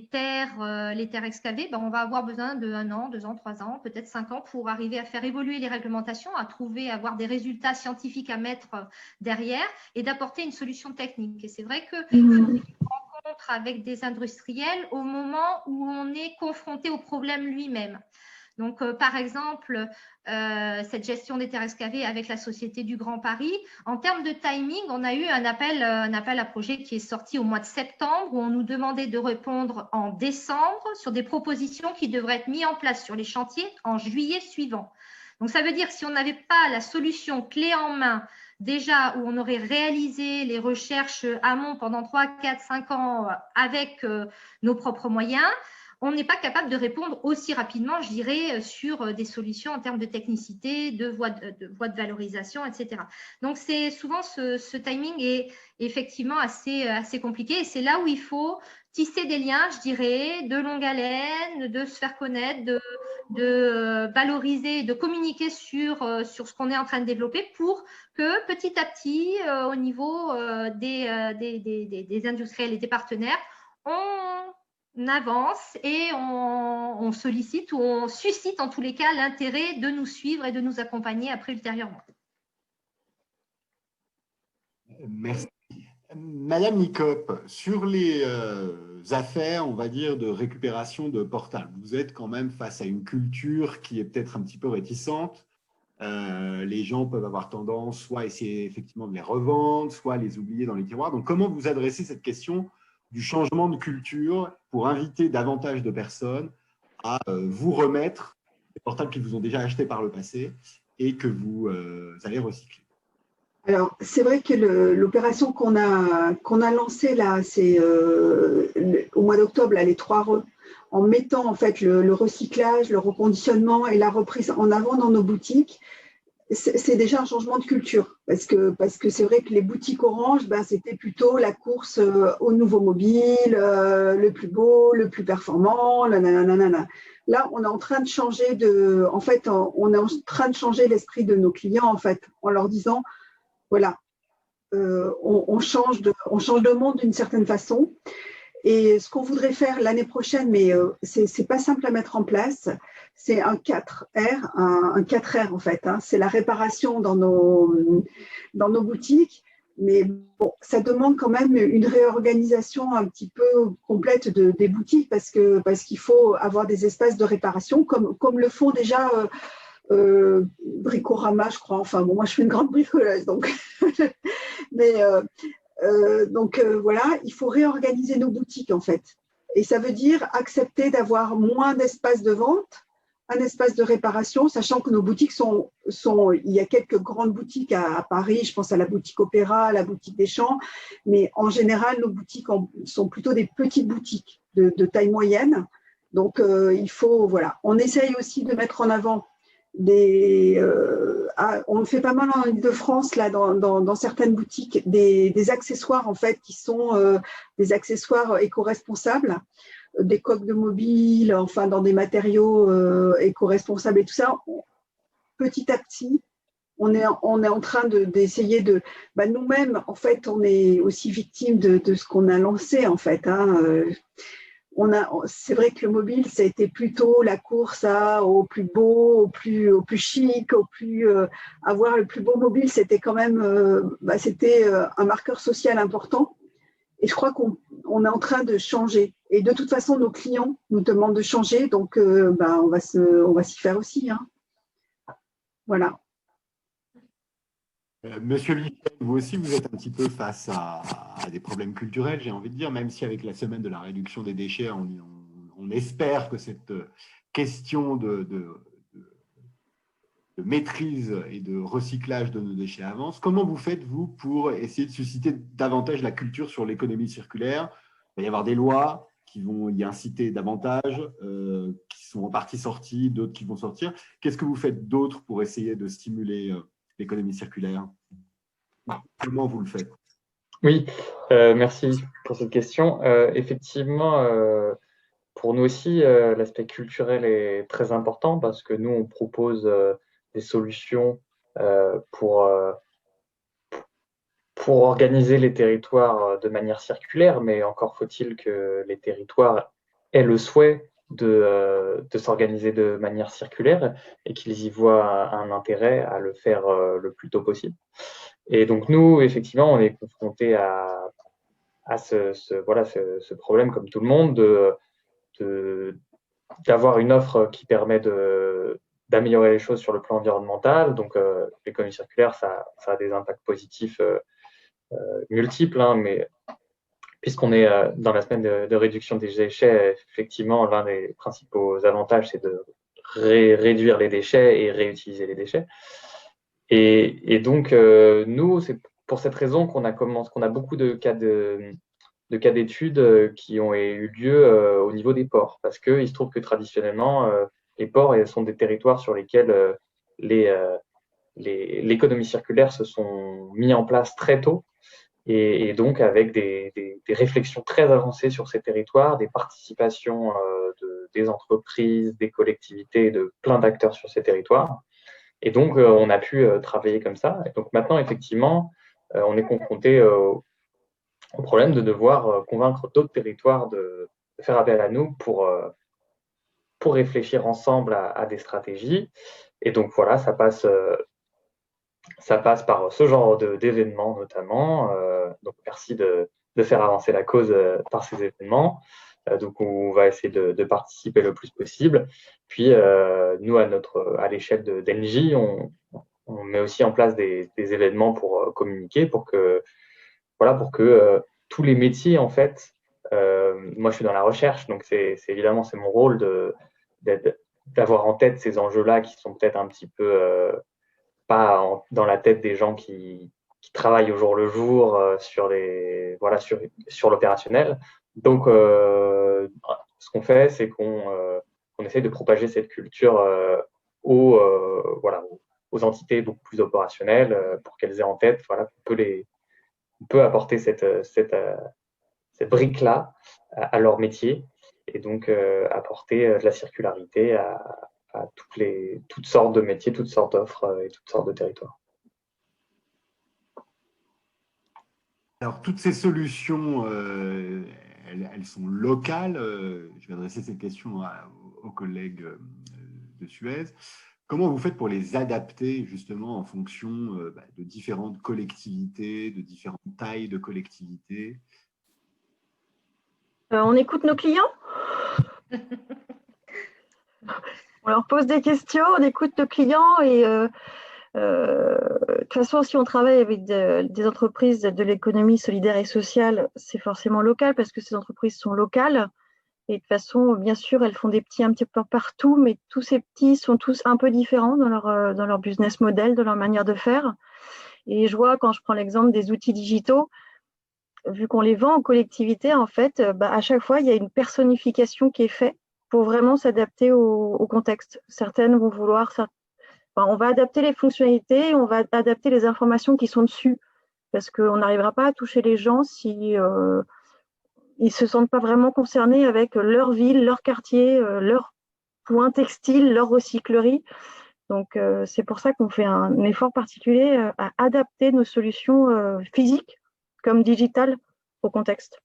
terres excavées, on va avoir besoin de 1 an, 2 ans, 3 ans, peut-être 5 ans pour arriver à faire évoluer les réglementations, avoir des résultats scientifiques à mettre derrière et d'apporter une solution technique. Et c'est vrai que rencontre avec des industriels au moment où on est confronté au problème lui-même. Donc, par exemple, cette gestion des terres excavées avec la Société du Grand Paris, en termes de timing, on a eu un appel à projet qui est sorti au mois de septembre où on nous demandait de répondre en décembre sur des propositions qui devraient être mises en place sur les chantiers en juillet suivant. Donc, ça veut dire que si on n'avait pas la solution clé en main, déjà où on aurait réalisé les recherches amont pendant 3, 4, 5 ans avec nos propres moyens, on n'est pas capable de répondre aussi rapidement, je dirais, sur des solutions en termes de technicité, de voies de valorisation, etc. Donc, c'est souvent ce timing est effectivement assez compliqué. Et c'est là où il faut tisser des liens, je dirais, de longue haleine, de se faire connaître, de valoriser, de communiquer sur ce qu'on est en train de développer pour que petit à petit, au niveau des industriels et des partenaires, on avance et on sollicite ou on suscite en tous les cas l'intérêt de nous suivre et de nous accompagner après ultérieurement. Merci. Madame Nicop, sur les affaires, on va dire, de récupération de portables, vous êtes quand même face à une culture qui est peut-être un petit peu réticente. Les gens peuvent avoir tendance soit à essayer effectivement de les revendre, soit à les oublier dans les tiroirs. Donc, comment vous adressez cette question du changement de culture pour inviter davantage de personnes à vous remettre des portables qu'ils vous ont déjà achetés par le passé et que vous allez recycler? Alors, c'est vrai que l'opération qu'on a lancée là, c'est au mois d'octobre, les 3 re, en mettant en fait le recyclage, le reconditionnement et la reprise en avant dans nos boutiques. C'est déjà un changement de culture parce que c'est vrai que les boutiques Orange, c'était plutôt la course au nouveau mobile, le plus beau, le plus performant, nanana. Là, on est en train de changer on est en train de changer l'esprit de nos clients en fait, en leur disant voilà, on change de monde d'une certaine façon. Et ce qu'on voudrait faire l'année prochaine, mais c'est pas simple à mettre en place, c'est un 4R, un 4R en fait. C'est la réparation dans nos boutiques, mais bon, ça demande quand même une réorganisation un petit peu complète des boutiques parce qu'il faut avoir des espaces de réparation comme le font déjà Bricorama, je crois. Enfin bon, moi je suis une grande bricoleuse, donc mais voilà, il faut réorganiser nos boutiques en fait. Et ça veut dire accepter d'avoir moins d'espace de vente un espace de réparation, sachant que nos boutiques il y a quelques grandes boutiques à Paris, je pense à la boutique Opéra, la boutique des Champs, mais en général, nos boutiques sont plutôt des petites boutiques de taille moyenne. Donc, voilà. On essaye aussi de mettre en avant on fait pas mal en Île-de-France, là, dans certaines boutiques, des accessoires, en fait, qui sont des accessoires éco-responsables, des coques de mobile, enfin, dans des matériaux éco-responsables et tout ça. Petit à petit, on est en train d'essayer nous-mêmes, en fait, on est aussi victime de ce qu'on a lancé, en fait, c'est vrai que le mobile, ça a été plutôt la course au plus beau, au plus chic, avoir le plus beau mobile, c'était quand même c'était un marqueur social important. Et je crois qu'on est en train de changer. Et de toute façon, nos clients nous demandent de changer, donc on va s'y faire aussi. Voilà. Monsieur Michel, vous aussi, vous êtes un petit peu face à des problèmes culturels, j'ai envie de dire, même si avec la semaine de la réduction des déchets, on espère que cette question de maîtrise et de recyclage de nos déchets avance. Comment vous faites, vous, pour essayer de susciter davantage la culture sur l'économie circulaire? Il va y avoir des lois qui vont y inciter davantage, qui sont en partie sorties, d'autres qui vont sortir. Qu'est-ce que vous faites d'autre pour essayer de stimuler l'économie circulaire? Comment vous le faites? Oui, merci pour cette question. Effectivement, pour nous aussi, l'aspect culturel est très important parce que nous, on propose des solutions pour organiser les territoires de manière circulaire, mais encore faut-il que les territoires aient le souhait de s'organiser de manière circulaire et qu'ils y voient un intérêt à le faire le plus tôt possible. Et donc nous, effectivement, on est confrontés à ce problème, comme tout le monde, d'avoir une offre qui permet d'améliorer les choses sur le plan environnemental. Donc l'économie circulaire, ça a des impacts positifs multiples, mais puisqu'on est dans la semaine de réduction des déchets, effectivement, l'un des principaux avantages, c'est de réduire les déchets et réutiliser les déchets. Et donc, nous, c'est pour cette raison qu'on a beaucoup de cas d'études qui ont eu lieu au niveau des ports, parce qu'il se trouve que traditionnellement, les ports sont des territoires sur lesquels l'économie circulaire se sont mis en place très tôt, et donc avec des réflexions très avancées sur ces territoires, des participations des entreprises, des collectivités, de plein d'acteurs sur ces territoires. Et donc, on a pu travailler comme ça. Et donc maintenant, effectivement, on est confronté au problème de devoir convaincre d'autres territoires de faire appel à nous pour réfléchir ensemble à des stratégies. Et donc, voilà, ça passe par ce genre d'événements notamment. Donc, merci de faire avancer la cause par ces événements. Donc, on va essayer de participer le plus possible. Puis, nous, à l'échelle d'Engie, on met aussi en place des événements pour communiquer, pour que tous les métiers, en fait, moi, je suis dans la recherche, donc évidemment, c'est mon rôle d'avoir en tête ces enjeux-là qui sont peut-être un petit peu pas dans la tête des gens qui travaillent au jour le jour sur l'opérationnel. Donc, ce qu'on fait, c'est qu'on essaie de propager cette culture aux entités beaucoup plus opérationnelles pour qu'elles aient en tête qu'on peut apporter cette brique-là à leur métier et donc apporter de la circularité à toutes sortes de métiers, toutes sortes d'offres et toutes sortes de territoires. Alors, toutes ces solutions, elles sont locales. Je vais adresser cette question aux collègues de Suez. Comment vous faites pour les adapter justement en fonction de différentes collectivités, de différentes tailles de collectivités? On écoute nos clients. On leur pose des questions, on écoute nos clients et de toute façon, si on travaille avec des entreprises de l'économie solidaire et sociale, c'est forcément local parce que ces entreprises sont locales Et de toute façon, bien sûr, elles font des petits un petit peu partout, mais tous ces petits sont tous un peu différents dans leur business model, dans leur manière de faire. Et je vois, quand je prends l'exemple des outils digitaux, vu qu'on les vend en collectivité, en fait, à chaque fois, il y a une personnification qui est faite pour vraiment s'adapter au contexte. Certaines vont vouloir, on va adapter les fonctionnalités, on va adapter les informations qui sont dessus, parce qu'on n'arrivera pas à toucher les gens si ils ne se sentent pas vraiment concernés avec leur ville, leur quartier, leur point textile, leur recyclerie. Donc, c'est pour ça qu'on fait un effort particulier à adapter nos solutions physiques comme digitales au contexte.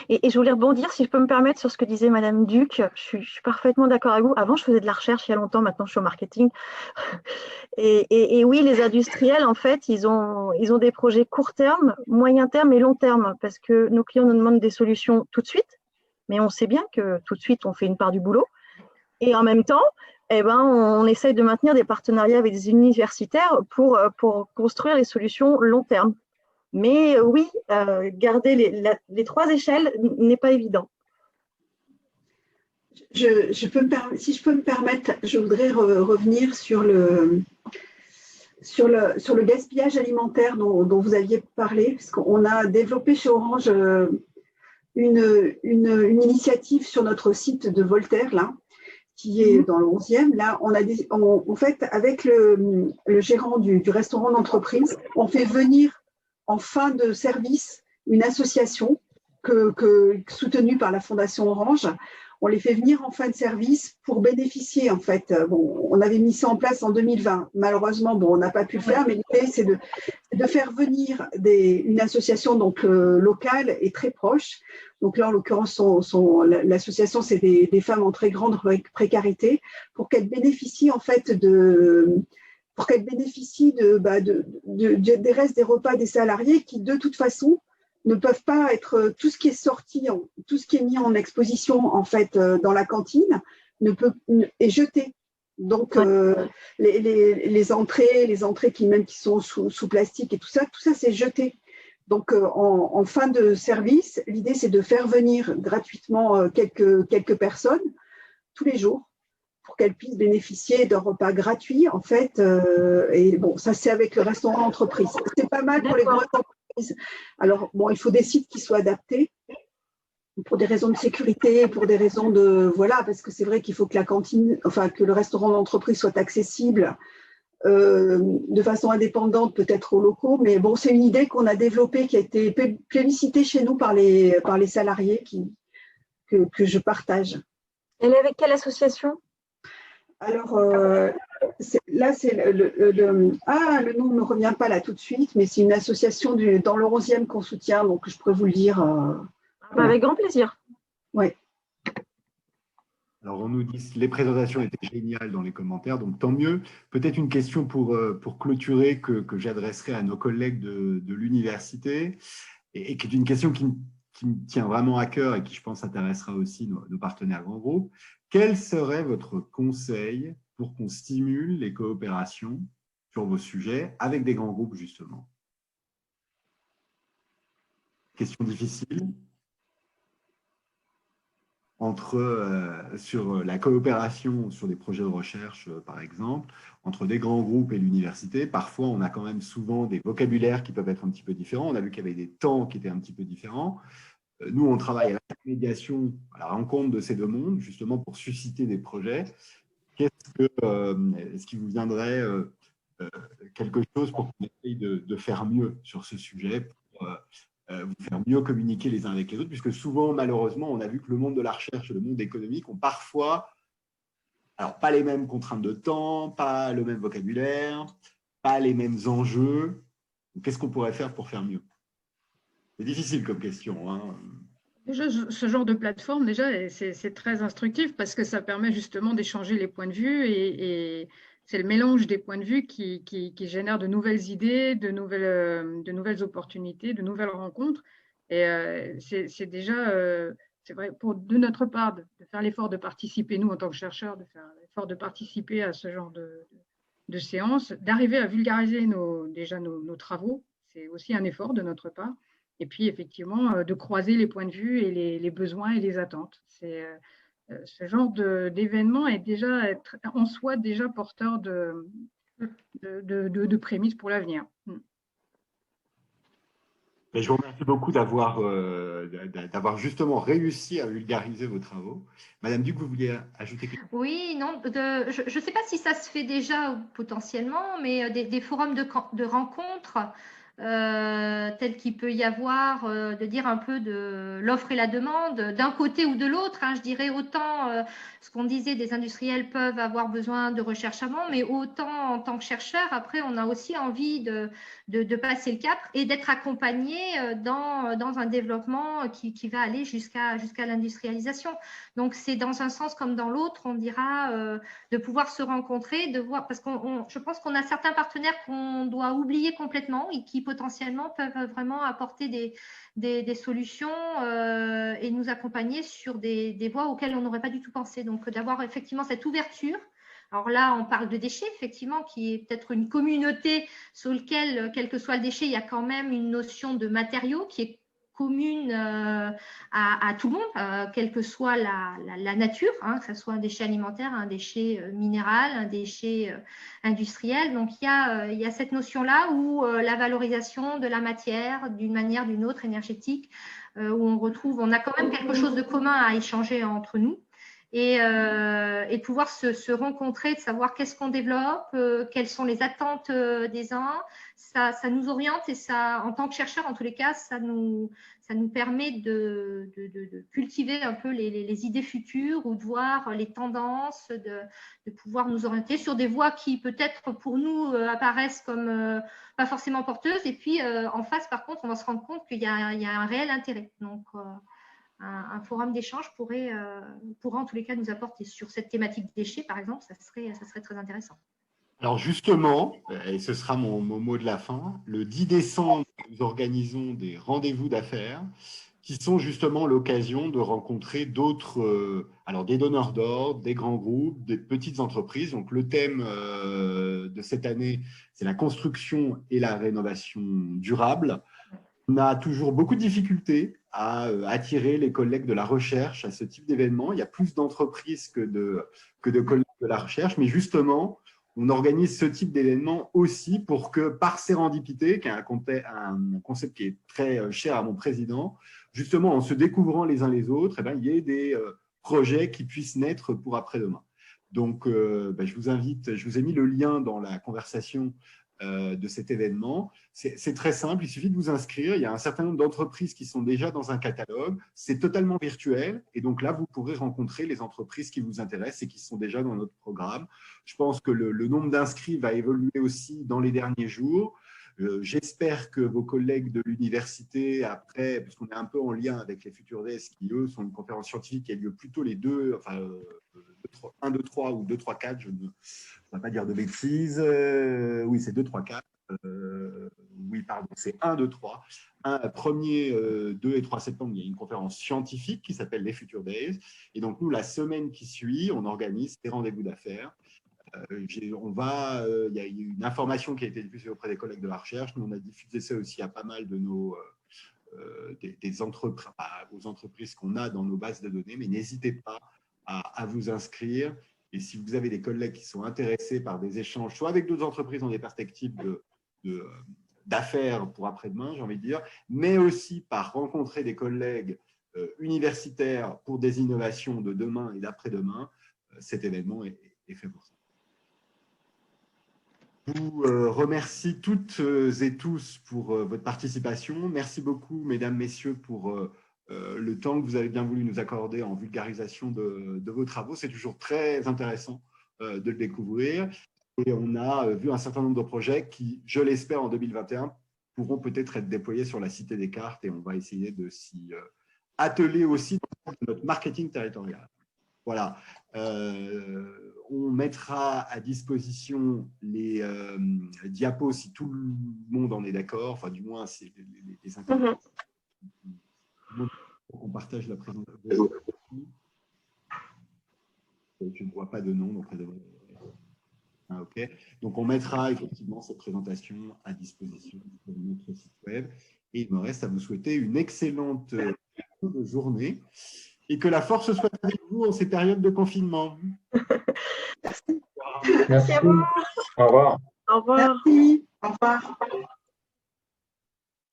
Et je voulais rebondir, si je peux me permettre, sur ce que disait Madame Duc. Je suis parfaitement d'accord avec vous. Avant, je faisais de la recherche il y a longtemps, maintenant je suis au marketing. Et oui, les industriels, en fait, ils ont des projets court terme, moyen terme et long terme, parce que nos clients nous demandent des solutions tout de suite, mais on sait bien que tout de suite, on fait une part du boulot. Et en même temps, on essaye de maintenir des partenariats avec des universitaires pour construire les solutions long terme. Mais oui, garder les 3 échelles n'est pas évident. Si je peux me permettre, je voudrais revenir sur le gaspillage alimentaire dont vous aviez parlé, parce qu'on a développé chez Orange une initiative sur notre site de Voltaire, là, qui est dans le 11e. Là, en fait, avec le gérant du restaurant d'entreprise, on fait venir en fin de service une association soutenue par la Fondation Orange. On les fait venir en fin de service pour bénéficier, en fait. Bon, on avait mis ça en place en 2020. Malheureusement, on n'a pas pu le faire, mais l'idée, c'est de faire venir une association donc, locale et très proche. Donc là, en l'occurrence, l'association, c'est des femmes en très grande précarité, pour qu'elles bénéficient, en fait, des restes des repas des salariés qui, de toute façon, ne peuvent pas être, tout ce qui est sorti, tout ce qui est mis en exposition en fait dans la cantine est jeté. Donc les entrées qui sont sous plastique et tout ça c'est jeté. Donc en fin de service, l'idée c'est de faire venir gratuitement quelques personnes tous les jours pour qu'elles puissent bénéficier d'un repas gratuit en fait. Et bon, ça c'est avec le restaurant d'entreprise. C'est pas mal pour les grosses entreprises. Alors, bon, il faut des sites qui soient adaptés pour des raisons de sécurité, pour des raisons de… Voilà, parce que c'est vrai qu'il faut que la cantine, enfin, que le restaurant d'entreprise soit accessible de façon indépendante, peut-être aux locaux. Mais bon, c'est une idée qu'on a développée, qui a été plébiscitée chez nous par les salariés que je partage. Elle est avec quelle association ? Alors, là, c'est le nom ne me revient pas là tout de suite, mais c'est une association dans le 11e qu'on soutient, donc je pourrais vous le dire. Avec grand plaisir. Oui. Alors, on nous dit que les présentations étaient géniales dans les commentaires, donc tant mieux. Peut-être une question pour clôturer que j'adresserai à nos collègues de l'université, et qui est une question qui me tient vraiment à cœur et qui, je pense, intéressera aussi nos partenaires grands groupes. Quel serait votre conseil pour qu'on stimule les coopérations sur vos sujets avec des grands groupes, justement? Question difficile. Sur la coopération sur des projets de recherche, par exemple, entre des grands groupes et l'université. Parfois, on a quand même souvent des vocabulaires qui peuvent être un petit peu différents. On a vu qu'il y avait des temps qui étaient un petit peu différents. Nous, on travaille à la médiation, à la rencontre de ces deux mondes, justement pour susciter des projets. Est-ce qu'il vous viendrait quelque chose pour qu'on essaye de faire mieux sur ce sujet, pour vous faire mieux communiquer les uns avec les autres, puisque souvent, malheureusement, on a vu que le monde de la recherche et le monde économique ont parfois, alors pas les mêmes contraintes de temps, pas le même vocabulaire, pas les mêmes enjeux. Qu'est-ce qu'on pourrait faire pour faire mieux? C'est difficile comme question, hein. Déjà, ce genre de plateforme, déjà, c'est très instructif parce que ça permet justement d'échanger les points de vue et c'est le mélange des points de vue qui génère de nouvelles idées, de nouvelles opportunités, de nouvelles rencontres. Et c'est déjà, c'est vrai, de notre part, de faire l'effort de participer, nous, en tant que chercheurs, de faire l'effort de participer à ce genre de séances, d'arriver à vulgariser nos travaux. C'est aussi un effort de notre part. et puis effectivement de croiser les points de vue et les besoins et les attentes. Ce genre d'événement est déjà en soi déjà porteur de prémices pour l'avenir. Je vous remercie beaucoup d'avoir justement réussi à vulgariser vos travaux. Madame Duc, vous vouliez ajouter quelque chose? Oui, non, je ne sais pas si ça se fait déjà potentiellement, mais des forums de rencontres tels qu'il peut y avoir, de dire un peu de l'offre et la demande d'un côté ou de l'autre. Je dirais autant ce qu'on disait, des industriels peuvent avoir besoin de recherche avant, mais autant en tant que chercheur, après, on a aussi envie de passer le cap et d'être accompagné dans un développement qui va aller jusqu'à l'industrialisation. Donc, c'est dans un sens comme dans l'autre, on dira, de pouvoir se rencontrer, de voir, parce que je pense qu'on a certains partenaires qu'on doit oublier complètement et qui potentiellement peuvent vraiment apporter des solutions et nous accompagner sur des voies auxquelles on n'aurait pas du tout pensé. Donc, d'avoir effectivement cette ouverture. Alors là, on parle de déchets, effectivement, qui est peut-être une communauté sur laquelle, quel que soit le déchet, il y a quand même une notion de matériau qui est commune à tout le monde, quelle que soit la nature, que ce soit un déchet alimentaire, un déchet minéral, un déchet industriel. Donc, il y a cette notion-là où la valorisation de la matière, d'une manière, d'une autre, énergétique, où on a quand même quelque chose de commun à échanger entre nous. Et de pouvoir se rencontrer, de savoir qu'est-ce qu'on développe, quelles sont les attentes des uns, ça nous oriente et ça, en tant que chercheur, en tous les cas, ça nous permet de cultiver un peu les idées futures ou de voir les tendances, de pouvoir nous orienter sur des voies qui peut-être pour nous apparaissent comme pas forcément porteuses. Et puis en face, par contre, on va se rendre compte qu'il y a un réel intérêt. Donc, un forum d'échange pourrait en tous les cas nous apporter sur cette thématique déchets, par exemple, ça serait très intéressant. Alors justement, et ce sera mon mot de la fin, le 10 décembre, nous organisons des rendez-vous d'affaires qui sont justement l'occasion de rencontrer d'autres, alors des donneurs d'ordre, des grands groupes, des petites entreprises. Donc le thème de cette année, c'est la construction et la rénovation durable. On a toujours beaucoup de difficultés à attirer les collègues de la recherche à ce type d'événement. Il y a plus d'entreprises que de collègues de la recherche, mais justement, on organise ce type d'événement aussi pour que, par sérendipité, qui est un concept qui est très cher à mon président, justement, en se découvrant les uns les autres, il y ait des projets qui puissent naître pour après-demain. Donc, je vous invite, je vous ai mis le lien dans la conversation de cet événement. C'est très simple, il suffit de vous inscrire. Il y a un certain nombre d'entreprises qui sont déjà dans un catalogue. C'est totalement virtuel et donc là, vous pourrez rencontrer les entreprises qui vous intéressent et qui sont déjà dans notre programme. Je pense que le nombre d'inscrits va évoluer aussi dans les derniers jours. J'espère que vos collègues de l'université, après, parce qu'on est un peu en lien avec les FuturDays, qui eux sont une conférence scientifique qui a lieu plutôt les 1, 2, 3 ou 2, 3, 4, je ne va pas dire de bêtises. Oui, c'est 2, 3, 4. Oui, pardon, c'est 1, 2, 3. 1er, 2 et 3 septembre, il y a une conférence scientifique qui s'appelle les Future Days. Et donc, nous, la semaine qui suit, on organise des rendez-vous d'affaires. Il y a une information qui a été diffusée auprès des collègues de la recherche. Nous, on a diffusé ça aussi à pas mal de des entreprises, aux entreprises qu'on a dans nos bases de données, mais n'hésitez pas à vous inscrire. Et si vous avez des collègues qui sont intéressés par des échanges, soit avec d'autres entreprises dans des perspectives d'affaires pour après-demain, j'ai envie de dire, mais aussi par rencontrer des collègues universitaires pour des innovations de demain et d'après-demain, cet événement est fait pour ça. Je vous remercie toutes et tous pour votre participation. Merci beaucoup, mesdames, messieurs, pour le temps que vous avez bien voulu nous accorder en vulgarisation de vos travaux. C'est toujours très intéressant de le découvrir. Et on a vu un certain nombre de projets qui, je l'espère, en 2021, pourront peut-être être déployés sur la Cité des Cartes et on va essayer de s'y atteler aussi dans notre marketing territorial. Voilà. On mettra à disposition les diapos si tout le monde en est d'accord, enfin du moins c'est les intervenants. On partage la présentation. Je ne vois pas de nom, donc Ah, ok. Donc, on mettra effectivement cette présentation à disposition sur notre site web. Et il me reste à vous souhaiter une excellente journée et que la force soit avec vous en ces périodes de confinement. Merci. Merci. à vous. Au revoir. Au revoir. Merci. Au revoir.